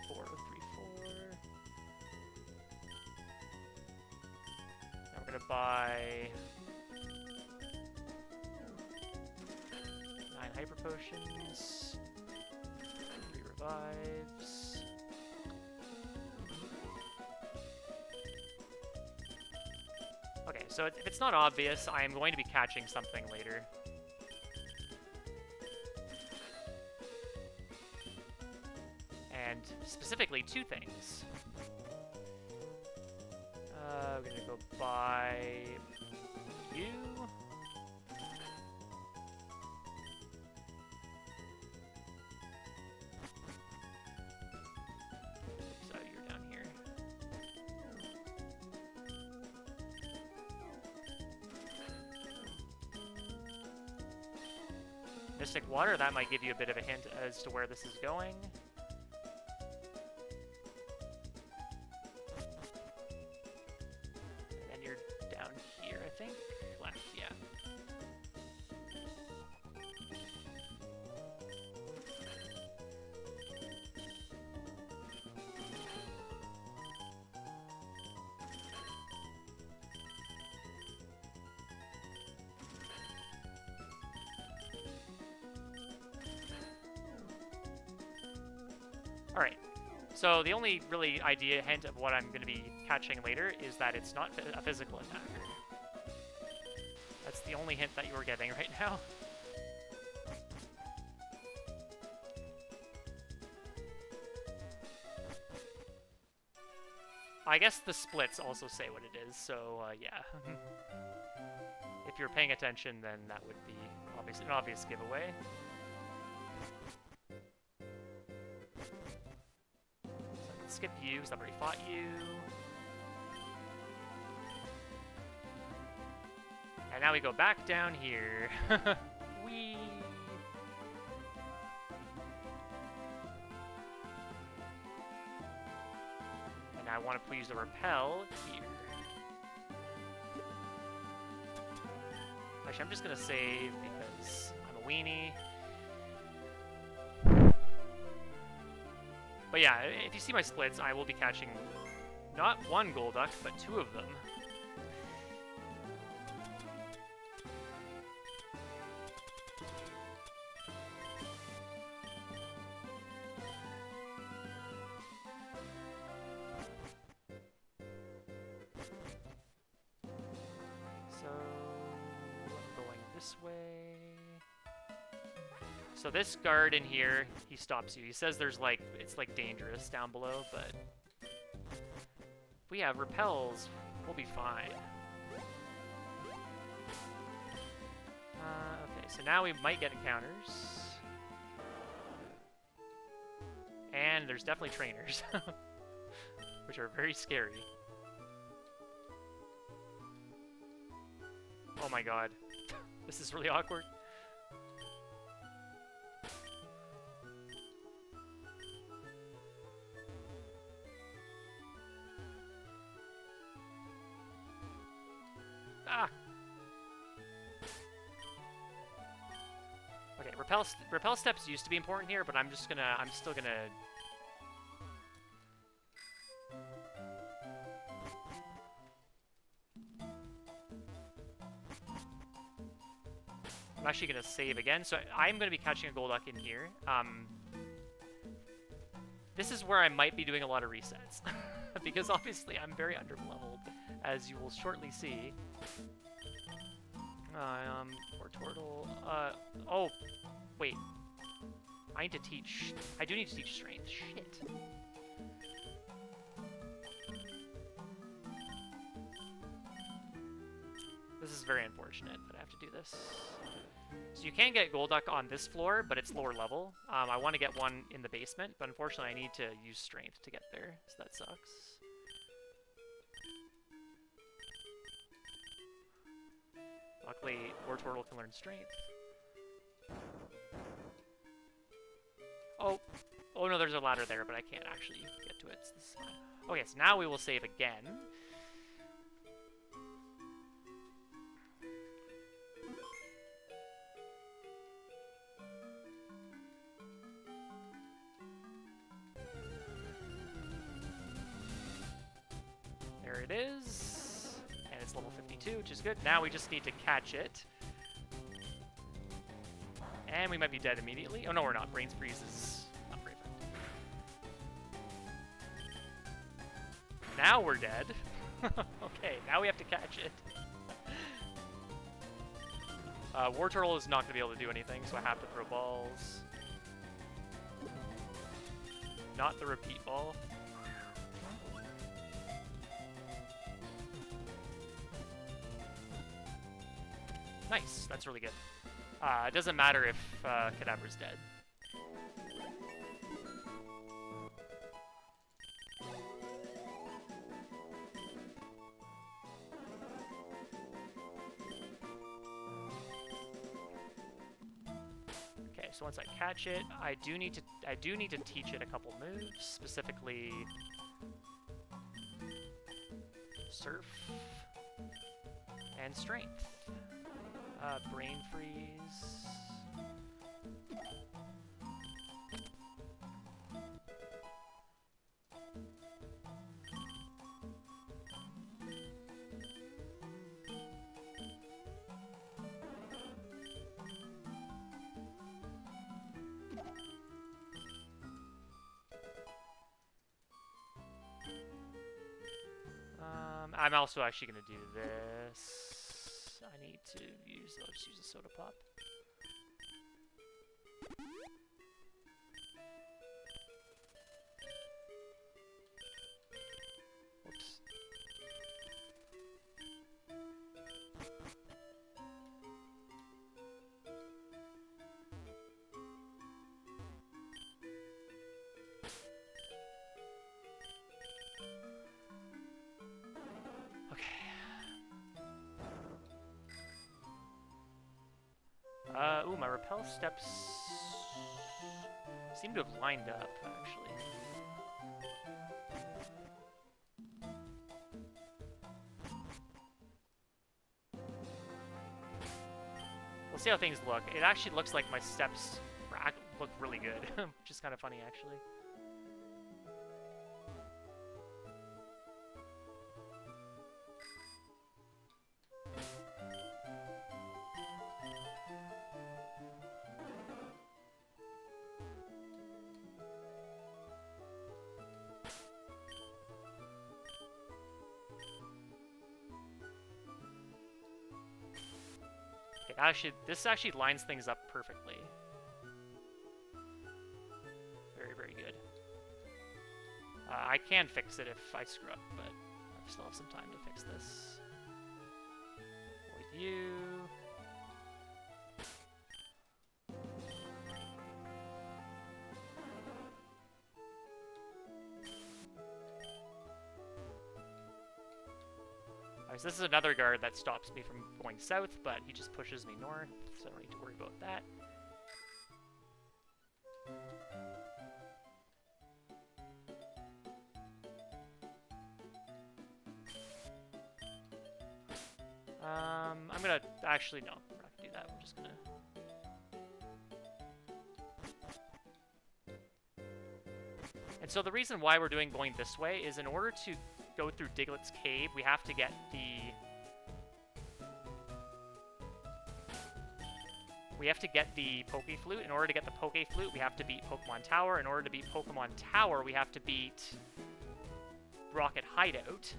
4, 3, 4. Now we're gonna buy 9 hyper potions, 3 revives. Okay, so if it's not obvious, I am going to be catching something later. And specifically 2 things. We're gonna go buy you. So you're down here. Mystic Water, that might give you a bit of a hint as to where this is going. And you're down here, I think. Left, yeah. Alright, so the only really hint of what I'm going to be catching later is that it's not a physical attacker. That's the only hint that you were getting right now. I guess the splits also say what it is, so yeah. If you're paying attention, then that would be an obvious giveaway. Skip you, because I've already fought you. And now we go back down here. Whee! And I want to use the repel here. Actually, I'm just going to save because I'm a weenie. But yeah, if you see my splits, I will be catching not 1 Golduck, but 2 of them. So, I'm going this way. So this guard in here, he stops you. He says there's like, it's like dangerous down below, but if we have repels, we'll be fine. Okay, so now we might get encounters. And there's definitely trainers, which are very scary. Oh my god, this is really awkward. Ah! Okay, repel steps used to be important here, but I'm still gonna... I'm actually gonna save again, so I'm gonna be catching a Golduck in here. This is where I might be doing a lot of resets, because obviously I'm very under-leveled, as you will shortly see. Or Turtle. Oh, wait. I need to teach. I do need to teach Strength. Shit. This is very unfortunate that I have to do this. So you can get Golduck on this floor, but it's lower level. I want to get one in the basement, but unfortunately I need to use Strength to get there, so that sucks. Luckily, Turtle can learn Strength. Oh no, there's a ladder there, but I can't actually get to it. Okay, so now we will save again. There it is. And it's level 52, which is good. Now we just need to catch it. And we might be dead immediately. Oh, no, we're not. Brains Freeze is not very effective. Now we're dead. Okay, now we have to catch it. War Turtle is not going to be able to do anything, so I have to throw balls. Not the repeat ball. Nice, that's really good. It doesn't matter if Cadaver's dead. Okay, so once I catch it, I do need to teach it a couple moves, specifically Surf and Strength. Brain Freeze. I'm also actually going to do this. I need to I'll just use a Soda Pop. Whoops. Ooh, my repel steps seem to have lined up, actually. We'll see how things look. It actually looks like my steps look really good, which is kind of funny, actually. This actually lines things up perfectly. Very, very good. I can fix it if I screw up, but I still have some time to fix this. With you. So this is another guard that stops me from going south, but he just pushes me north, so I don't need to worry about that. I'm gonna... Actually, no. We're not gonna do that. We're just gonna... And so the reason why we're going this way is in order to go through Diglett's cave, we have to get the... Poke Flute. In order to get the Poke Flute, we have to beat Pokemon Tower. In order to beat Pokemon Tower, we have to beat Rocket Hideout.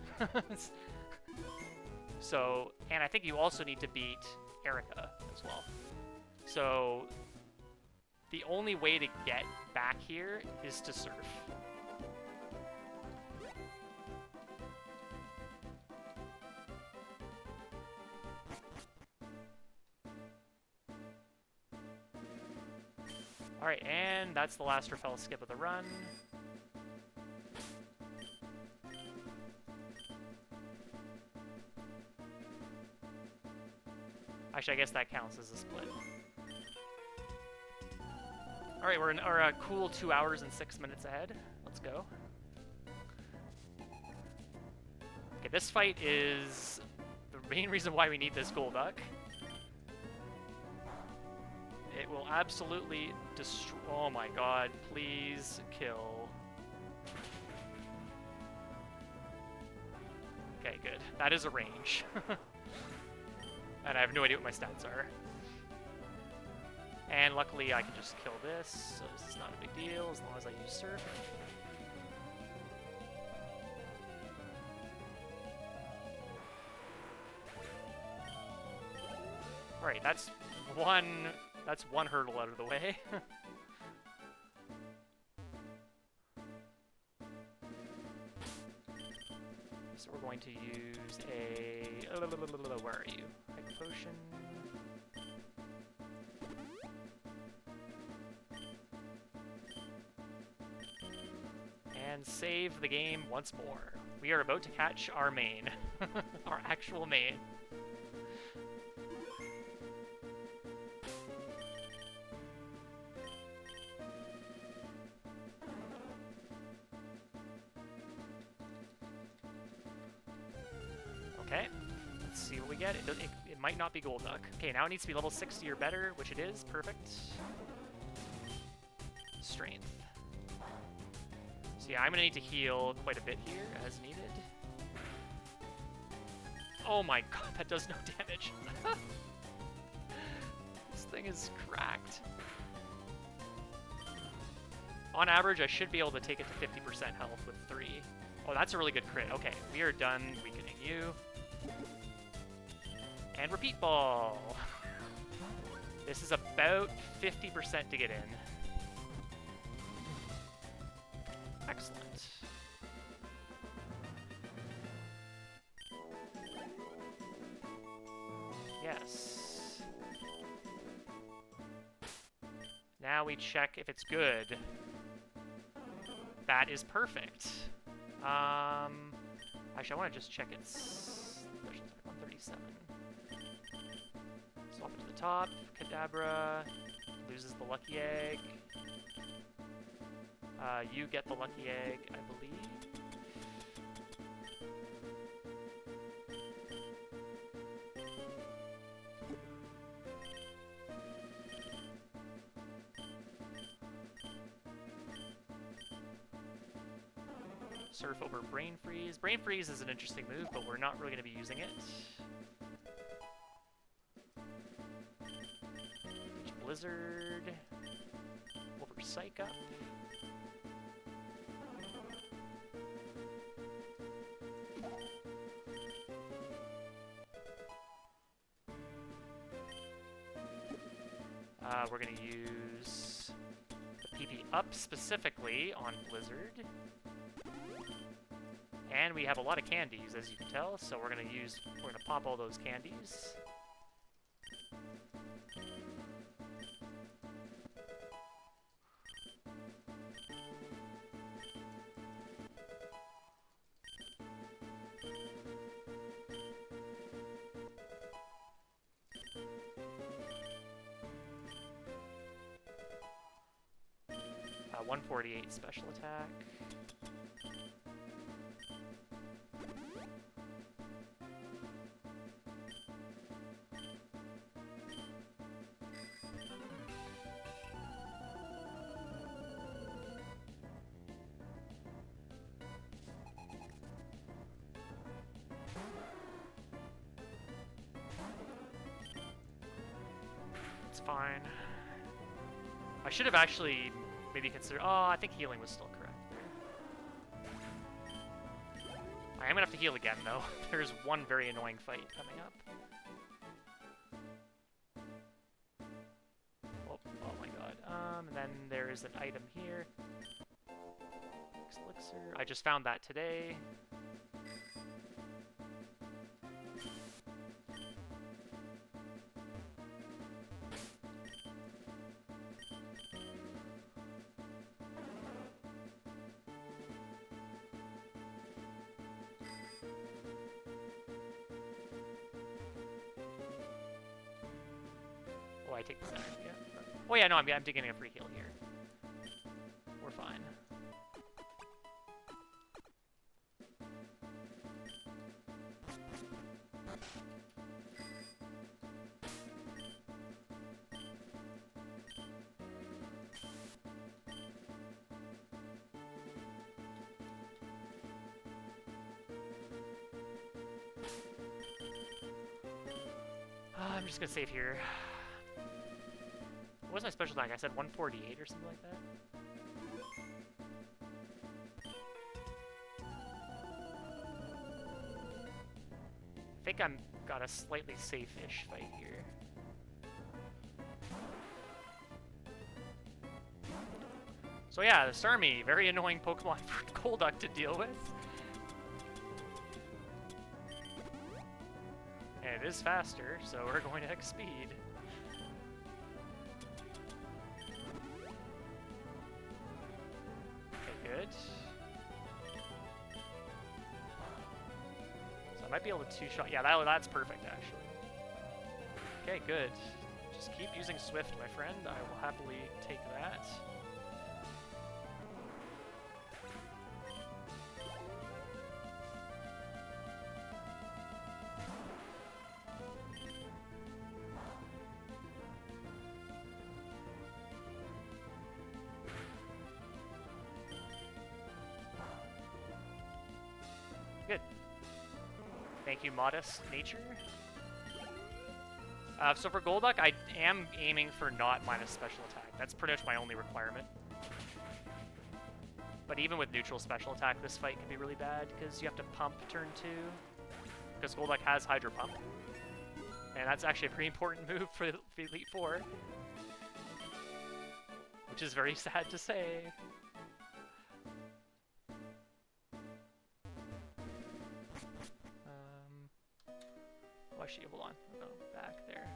So, and I think you also need to beat Erica as well. So, the only way to get back here is to surf. Alright, and that's the last repel skip of the run. Actually, I guess that counts as a split. Alright, we're a cool 2 hours and 6 minutes ahead. Let's go. Okay, this fight is the main reason why we need this Golduck. It will absolutely destroy... Oh my god, please kill. Okay, good. That is a range. And I have no idea what my stats are. And luckily I can just kill this, so this is not a big deal as long as I use Surf. Alright, that's one hurdle out of the way. So we're going to use a... Where are you? Hyper Potion. And save the game once more. We are about to catch our main. Our actual main. Okay, let's see what we get. It might not be Golduck. Okay, now it needs to be level 60 or better, which it is. Perfect. Strength. So yeah, I'm gonna need to heal quite a bit here, as needed. Oh my god, that does no damage. This thing is cracked. On average, I should be able to take it to 50% health with 3. Oh, that's a really good crit. Okay, we are done weakening you. And repeat ball. This is about 50% to get in. Excellent. Yes. Now we check if it's good. That is perfect. Actually, I want to just check its 137. Swap it to the top. Kadabra loses the lucky egg. You get the lucky egg, I believe. Surf over Brain Freeze. Brain Freeze is an interesting move, but we're not really going to be using it. Blizzard. Over Psych Up. We're going to use the PP Up specifically on Blizzard. And we have a lot of candies, as you can tell, so we're going to pop all those candies. Uh, 148 special attack. It's fine. I should have actually maybe considered... Oh, I think healing was still correct there. I am going to have to heal again, though. There's one very annoying fight coming up. Oh my god. And then there is an item here. Elixir. I just found that today. Oh, I take this out. Yeah. Oh yeah, no, I'm getting a free heal here. We're fine. I'm just gonna save here. What was my special attack? I said 148 or something like that? I think I'm got a slightly safe-ish fight here. So yeah, the Starmie, very annoying Pokemon for Golduck to deal with. And it is faster, so we're going to X-Speed. Okay, good. So I might be able to two-shot. Yeah, that's perfect, actually. Okay, good. Just keep using Swift, my friend. I will happily take that. Good. Thank you, modest nature. So for Golduck, I am aiming for not minus special attack. That's pretty much my only requirement. But even with neutral special attack, this fight can be really bad because you have to pump turn 2. Because Golduck has Hydro Pump. And that's actually a pretty important move for Elite Four. Which is very sad to say. Oh, actually, hold on. I'll go back there.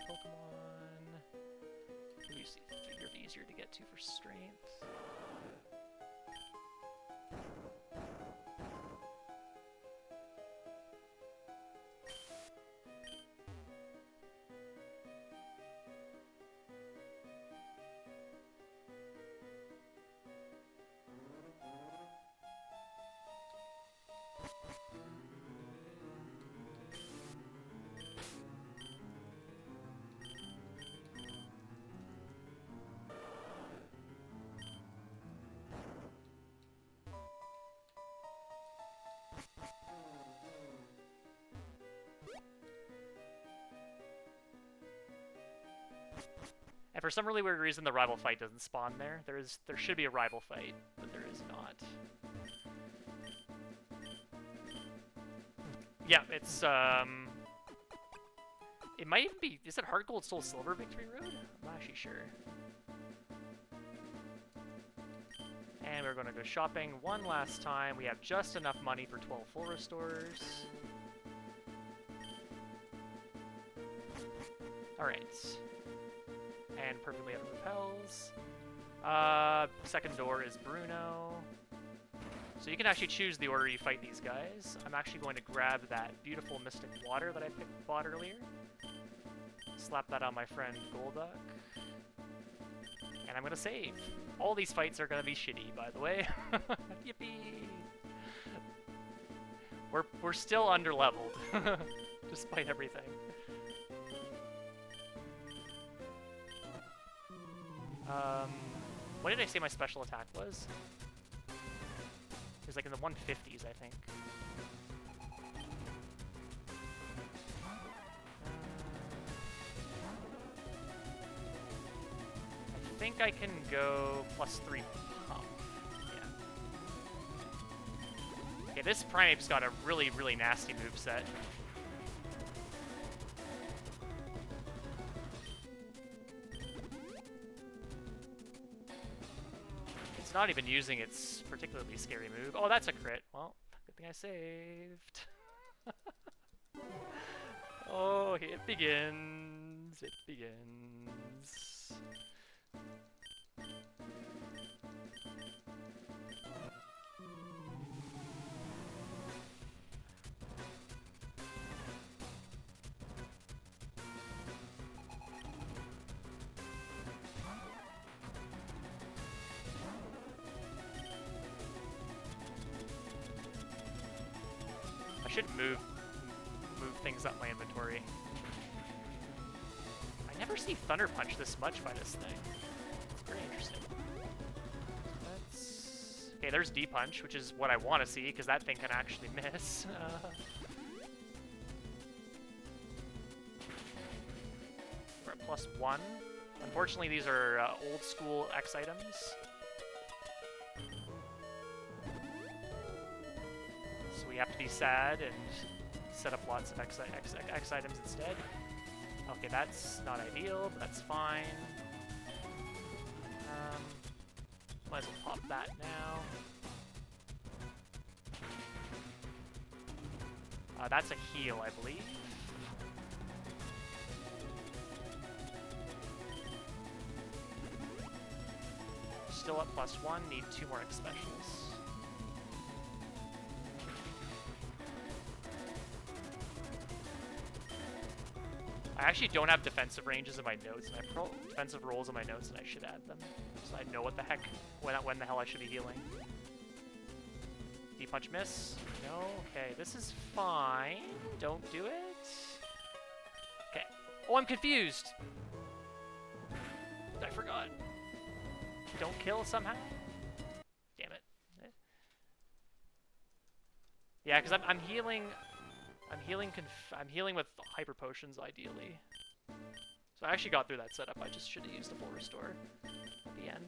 Pokemon. Let me see. Figure it'd be easier to get to for strength. And for some really weird reason, the rival fight doesn't spawn there. There should be a rival fight, but there is not. Yeah, it's it might even be. Is it Heart Gold Soul Silver Victory Road? I'm not actually sure. And we're going to go shopping one last time. We have just enough money for 12 full restores. Alright. And perfectly out of repels. Second door is Bruno. So you can actually choose the order you fight these guys. I'm actually going to grab that beautiful Mystic Water that I bought earlier. Slap that on my friend Golduck. And I'm going to save. All these fights are going to be shitty, by the way. Yippee! We're still under-leveled, despite everything. What did I say my special attack was? It was like in the 150s, I think. I think I can go +3 pump. Yeah. Okay, this Primeape's got a really, really nasty moveset. It's not even using its particularly scary move. Oh, that's a crit. Well, good thing I saved. Oh, it begins. It begins. I should move things up my inventory. I never see Thunder Punch this much by this thing. It's very interesting. Okay, there's D-Punch, which is what I want to see, because that thing can actually miss. +1. Unfortunately, these are old school X items. So we have to be sad and set up lots of X items instead. Okay, that's not ideal, but that's fine. Might as well pop that now. That's a heal, I believe. Still at +1, need 2 more X specials. I actually don't have defensive ranges in my notes, and I defensive rolls in my notes, and I should add them. So I know what the heck, when the hell I should be healing. D-punch miss? No? Okay, this is fine. Don't do it. Okay. Oh, I'm confused! I forgot. Don't kill somehow? Damn it. Yeah, because I'm healing... I'm healing with hyper potions, ideally. So I actually got through that setup. I just should have used a full restore at the end.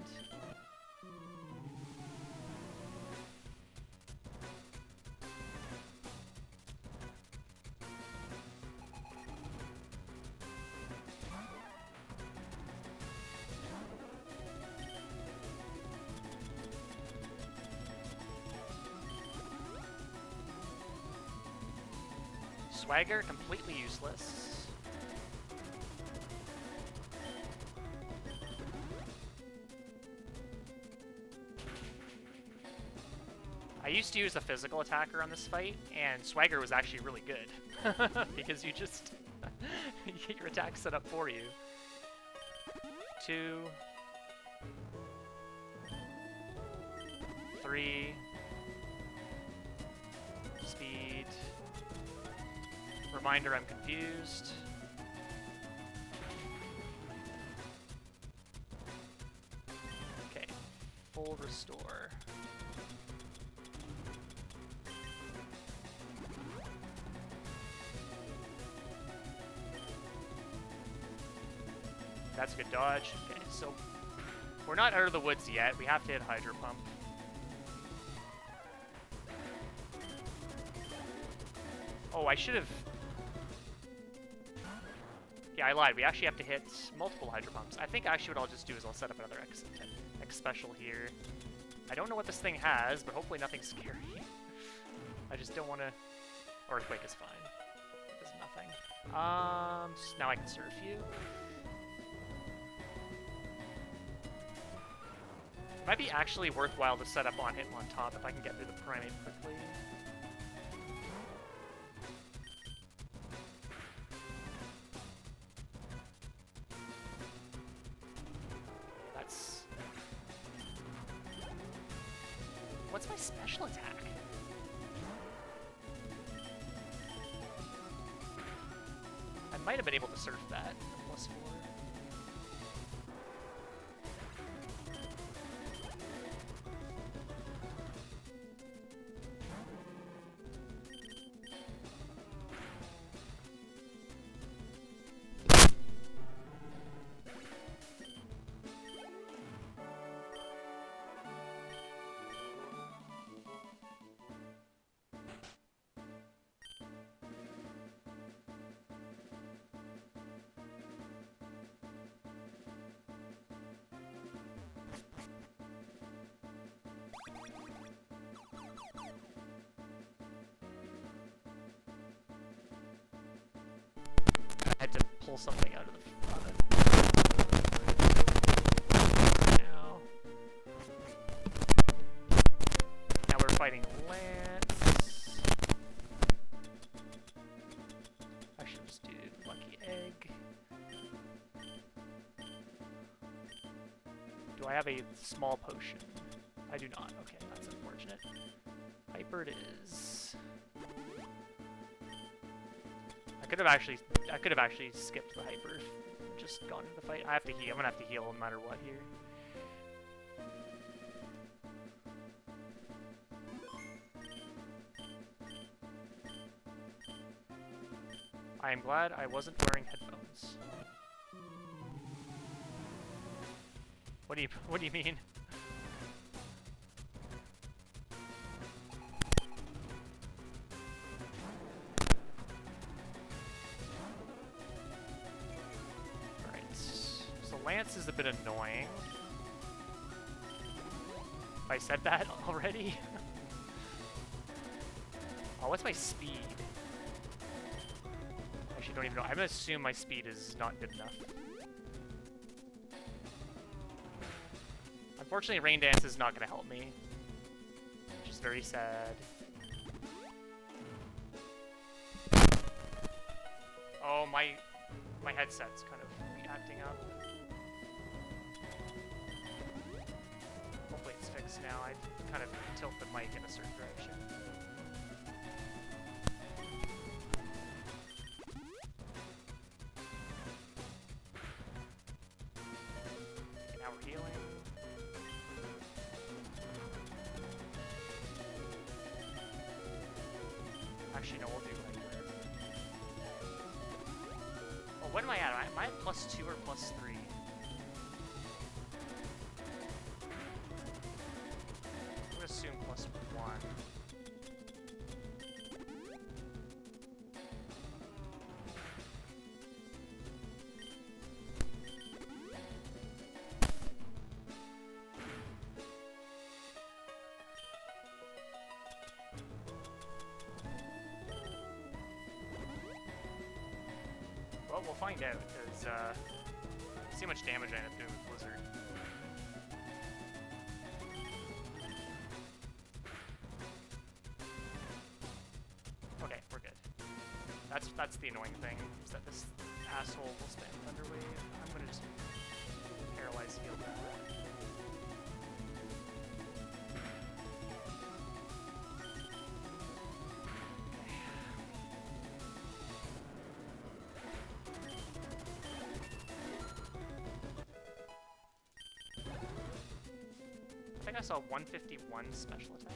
Swagger, completely useless. I used to use a physical attacker on this fight, and Swagger was actually really good. Because you just you get your attack set up for you. 2, 3, speed. Reminder, I'm confused. Okay, full restore. That's a good dodge. Okay, so we're not out of the woods yet. We have to hit Hydro Pump. Oh, I should have... Yeah, I lied. We actually have to hit multiple Hydro Pumps. I think actually what I'll just do is I'll set up another X special here. I don't know what this thing has, but hopefully nothing scary. I just don't want to... Earthquake is fine. There's nothing. So now I can surf you. It might be actually worthwhile to set up on Hitmontop if I can get through the Primate quickly. What's my special attack? I might have been able to surf that. +4. I had to pull something out of the Now we're fighting Lance. I should just do Lucky Egg. Do I have a small potion? I do not. Okay, that's unfortunate. Hyper it is. I could have actually skipped the hyper, just gone into the fight. I have to heal. I'm gonna have to heal no matter what here. I am glad I wasn't wearing headphones. What do you mean? Alright. So Lance is a bit annoying. I said that already? Oh, what's my speed? Actually, don't even know. I'm gonna assume my speed is not good enough. Unfortunately, Rain Dance is not gonna help me, which is very sad. Oh, my headset's kind of acting up. Hopefully it's fixed now. I kind of tilt the mic in a certain direction. Okay, now we're healing. Actually, no, we'll do regular. Oh, what am I at? Am I at +2 or +3? I'm gonna assume +1. Well, we'll find out, because, see how much damage I end up doing with Blizzard. Okay, we're good. That's the annoying thing, is that this asshole will spam Thunder Wave. I'm gonna just paralyze heal that. I think I saw 151 special attack.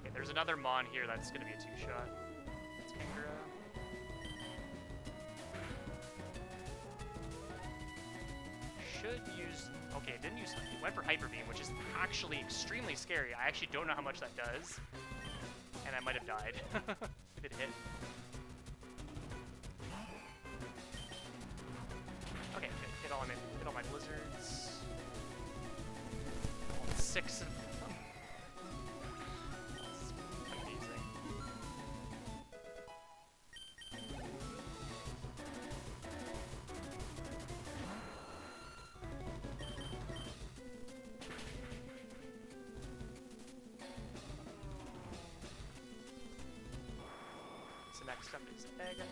Okay, there's another Mon here that's gonna be a two-shot. It's Kangura. Should use... Okay, it didn't use... It went for Hyper Beam, which is actually extremely scary. I actually don't know how much that does. And I might have died if it hit. Okay, good. Hit all my blizzards. All 6 of them. That's amazing. So next up is Agatha.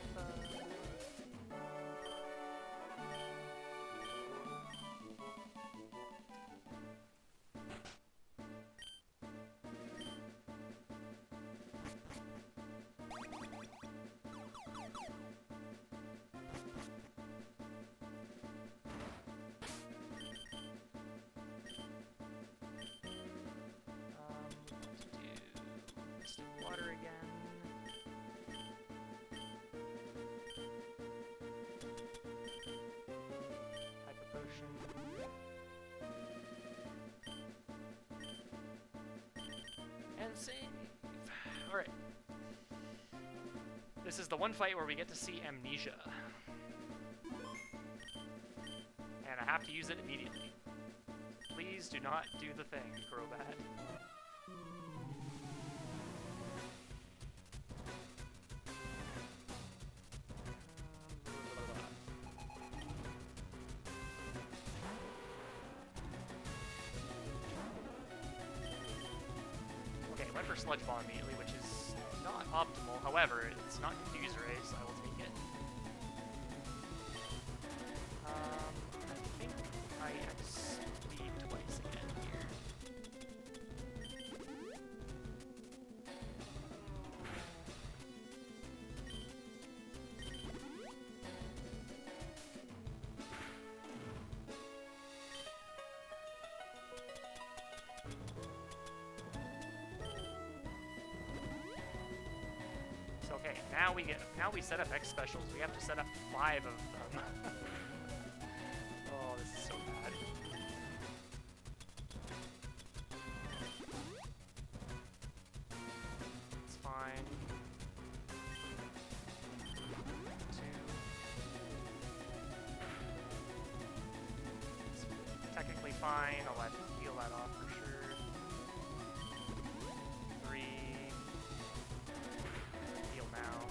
Let's do water again. Hyper potion. And save. Alright. This is the one fight where we get to see Amnesia. And I have to use it immediately. Please do not do the thing, Crobat. Okay, went for Sludge Bomb immediately, which is not optimal. However, it's not Confuse Ray, so I will take it. I think I XP twice again here. Okay, now we set up X specials. We have to set up 5 of them. Oh, this is so bad. It's fine. 2. It's technically fine. I'll have to heal that off for sure. 3. Heal now.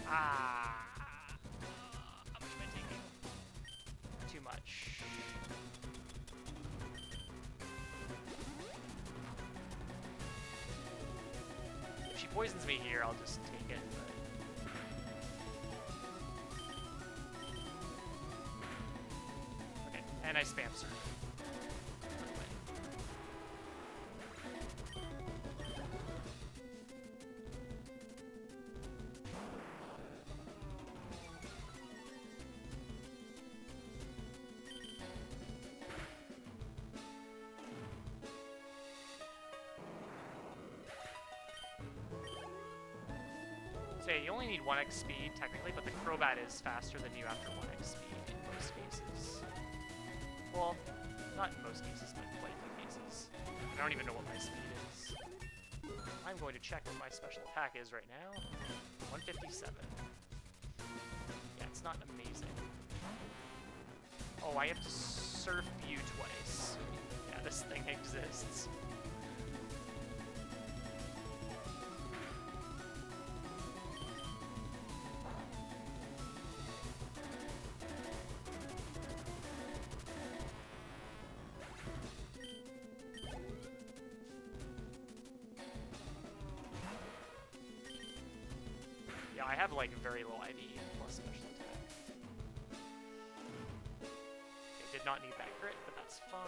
How much am I taking? Too much. If she poisons me here, I'll just take it. But... Okay, and I spam surf. So you only need 1x speed, technically, but the Crobat is faster than you after 1x speed in most cases. Well, not in most cases, but quite a few cases. I don't even know what my speed is. I'm going to check what my special attack is right now. 157. Yeah, it's not amazing. Oh, I have to surf you twice. Yeah, this thing exists. Yeah, I have like very low IV plus special attack. Okay, did not need that crit, but that's fine.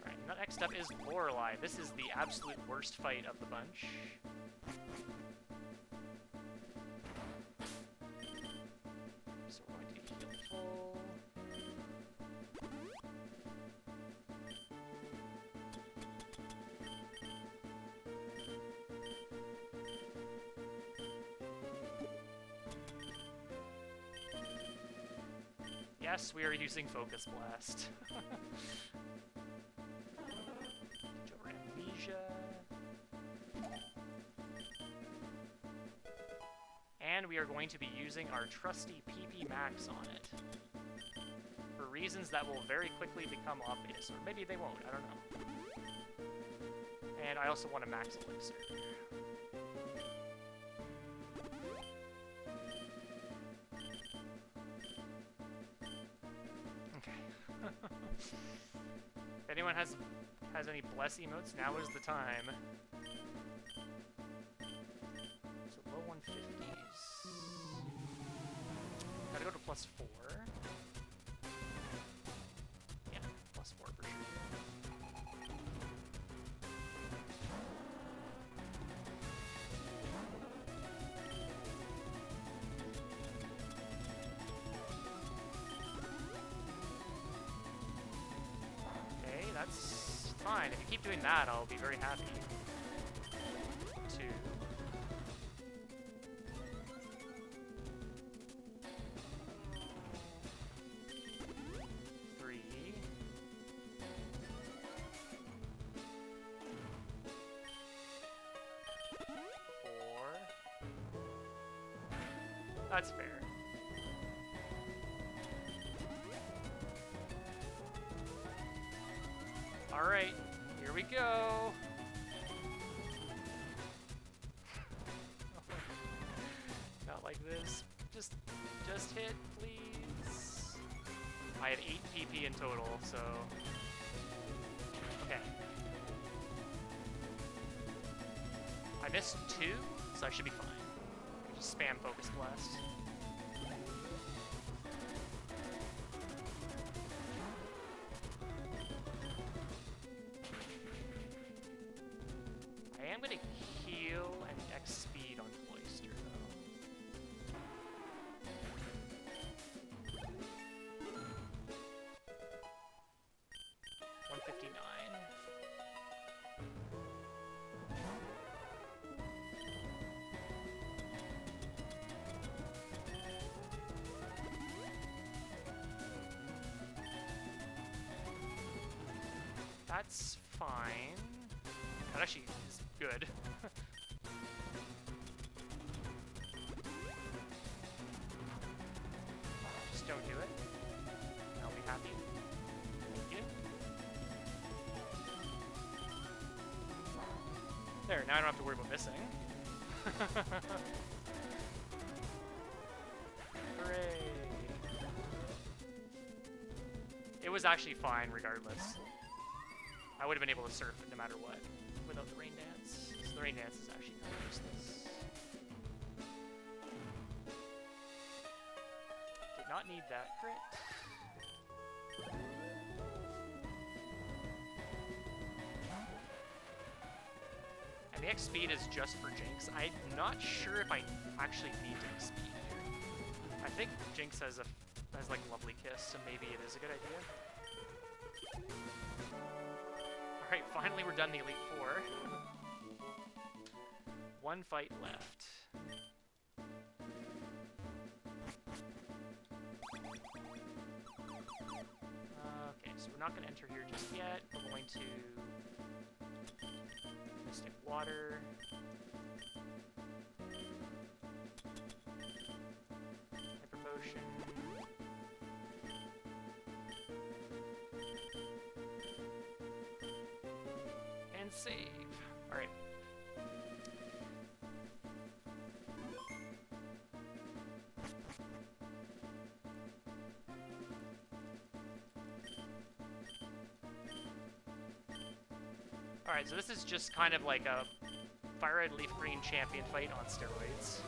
Alright, next up is Lorelei. This is the absolute worst fight of the bunch. So we're going to heal full. Yes, we are using Focus Blast. Over Amnesia. And we are going to be using our trusty PP Max on it. For reasons that will very quickly become obvious. Or maybe they won't, I don't know. And I also want a Max Elixir. If anyone has any bless emotes, now is the time. So low 150s. Gotta go to +4. Yeah, +4 for sure. That's fine. If you keep doing that, I'll be very happy. 2. 3. 4. That's fair. Alright, here we go. Not like this. Just hit, please. I have 8 PP in total, so... Okay. I missed 2, so I should be fine. I can just spam Focus Blast. I am gonna heal and X speed on Cloister, though. 159. That's fine. That actually is good. Just don't do it. I'll be happy. Thank you. There, now I don't have to worry about missing. Hooray! It was actually fine regardless. I would have been able to surf it no matter what without the rain dance. So the rain dance is actually kind of useless. Did not need that crit. And the X speed is just for Jinx. I'm not sure if I actually need to X speed here. I think Jinx has like Lovely Kiss, so maybe it is a good idea. Alright, finally we're done the Elite Four. One fight left. Okay, so we're not going to enter here just yet. We're going to Mystic Water. Hyper Potion. And save. Alright. Alright, so this is just kind of like a Fire Red Leaf Green champion fight on steroids.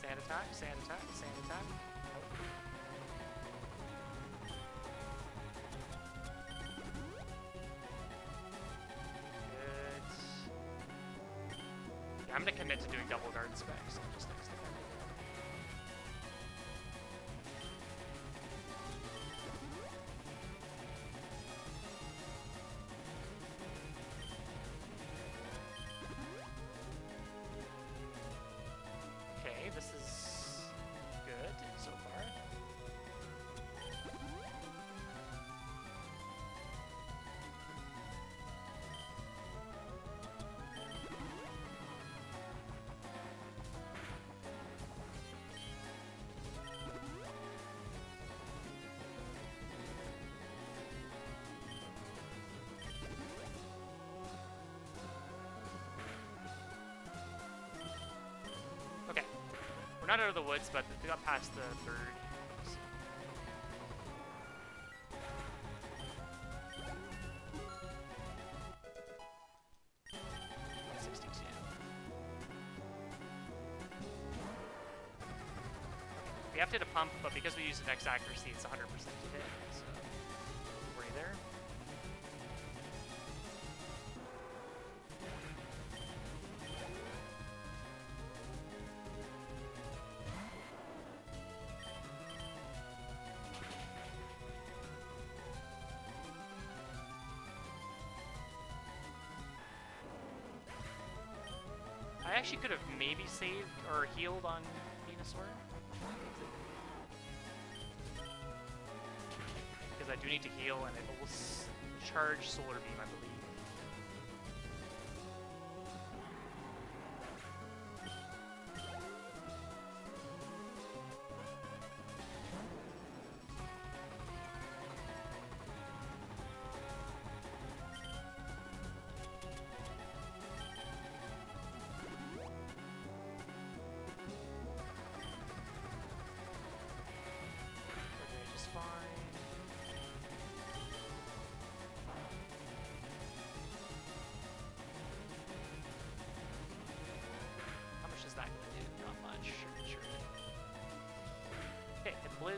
Sand attack, sand attack, sand attack. Good. Yeah, I'm gonna commit to doing double guard specs. So just next time. Okay, this is good so far. Okay. We're not out of the woods, but we got past the third. 62. We have to hit a pump, but because we use the next accuracy, it's 100% to hit. So, were you there? I actually could have maybe saved or healed on Venusaur. Because I do need to heal and it will charge Solar Beam, I believe.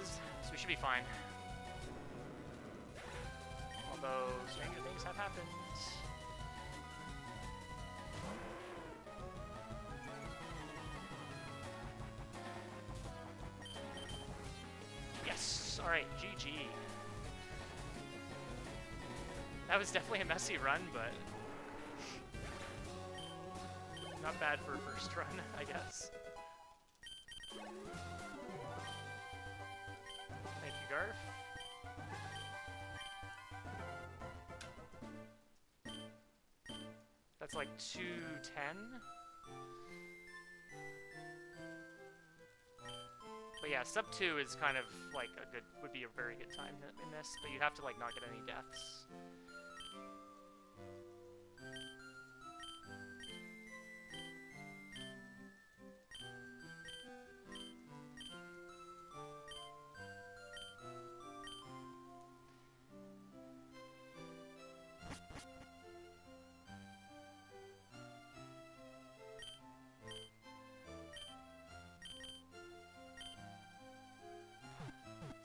is, so we should be fine. Although, stranger things have happened. Yes! Alright, GG. That was definitely a messy run, but not bad for a first run, I guess. Thank you, Garf. That's like 210. But yeah, sub 2 is kind of like would be a very good time in this, but you'd have to like not get any deaths.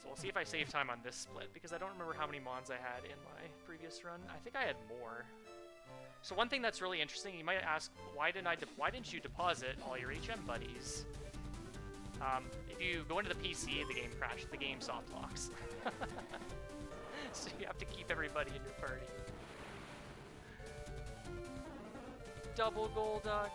We'll see if I save time on this split, because I don't remember how many mons I had in my previous run. I think I had more. So one thing that's really interesting, you might ask, why didn't you deposit all your HM buddies? If you go into the PC, the game crashes, the game soft locks. So you have to keep everybody in your party. Double Golduck.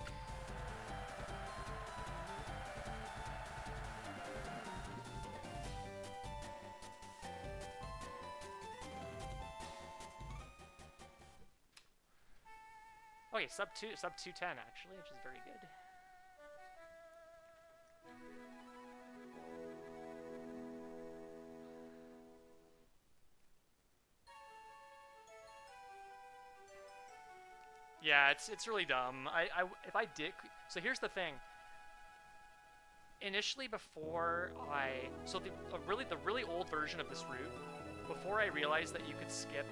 Okay, sub 210 actually, which is very good. Yeah, it's really dumb. If I did, so here's the thing. Initially, before the really old version of this route, before I realized that you could skip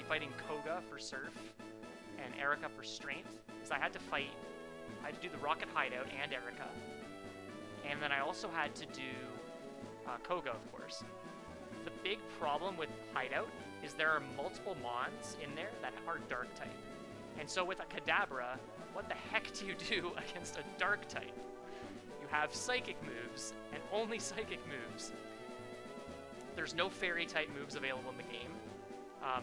fighting Koga for Surf and Erica for Strength, is I had to do the Rocket Hideout and Erica, and then I also had to do Koga, of course. The big problem with Hideout is there are multiple mons in there that are Dark type, and so with a Kadabra, what the heck do you do against a Dark type? You have Psychic moves, and only Psychic moves. There's no Fairy type moves available in the game.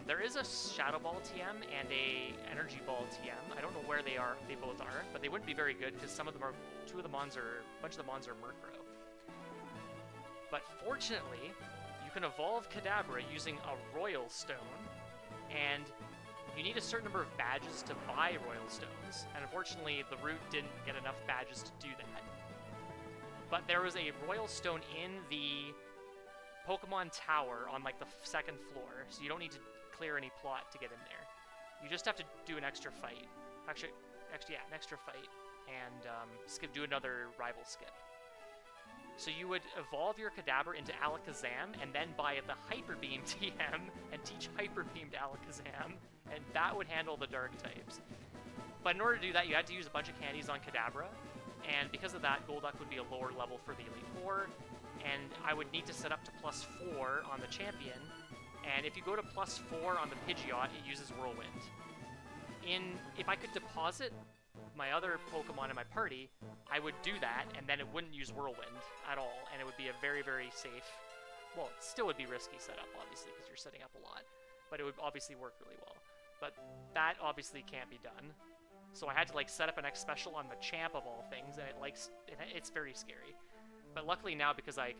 There is a Shadow Ball TM and a Energy Ball TM. I don't know where they both are, but they wouldn't be very good because a bunch of the mons are Murkrow. But fortunately, you can evolve Kadabra using a Royal Stone, and you need a certain number of badges to buy Royal Stones, and unfortunately the route didn't get enough badges to do that. But there was a Royal Stone in the Pokemon Tower on like the second floor, so you don't need to clear any plot to get in there. You just have to do an extra fight. Actually, yeah, an extra fight, and do another rival skip. So you would evolve your Kadabra into Alakazam, and then buy the Hyper Beam TM and teach Hyper Beam to Alakazam, and that would handle the Dark types. But in order to do that, you had to use a bunch of candies on Kadabra, and because of that, Golduck would be a lower level for the Elite Four, and I would need to set up to +4 on the champion, and if you go to +4 on the Pidgeot, it uses Whirlwind. If I could deposit my other Pokemon in my party, I would do that, and then it wouldn't use Whirlwind at all, and it would be a very, very safe, well, it still would be risky setup, obviously, because you're setting up a lot, but it would obviously work really well. But that obviously can't be done, so I had to like set up an X special on the champ of all things, and it's very scary. But luckily now, because I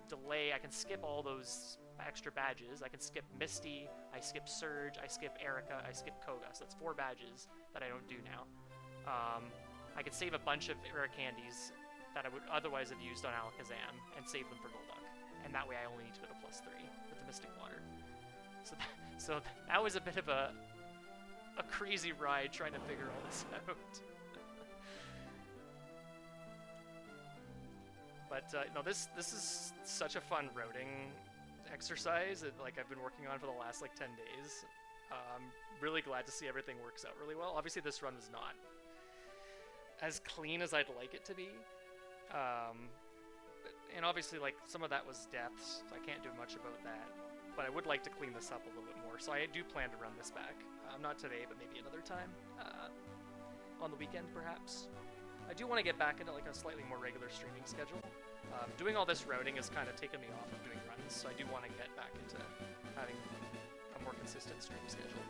can skip all those extra badges. I can skip Misty, I skip Surge, I skip Erica, I skip Koga. So that's 4 badges that I don't do now. I could save a bunch of rare candies that I would otherwise have used on Alakazam and save them for Golduck. And that way I only need to go to +3 with the Mystic Water. So that was a bit of a crazy ride trying to figure all this out. But no, this is such a fun routing exercise that I've been working on for the last 10 days. I'm really glad to see everything works out really well. Obviously this run was not as clean as I'd like it to be. And obviously, like, some of that was deaths, so I can't do much about that. But I would like to clean this up a little bit more, so I do plan to run this back. Not today, but maybe another time. On the weekend, perhaps. I do want to get back into, like, a slightly more regular streaming schedule. Doing all this routing has kind of taken me off of doing runs, so I do want to get back into having a more consistent stream schedule.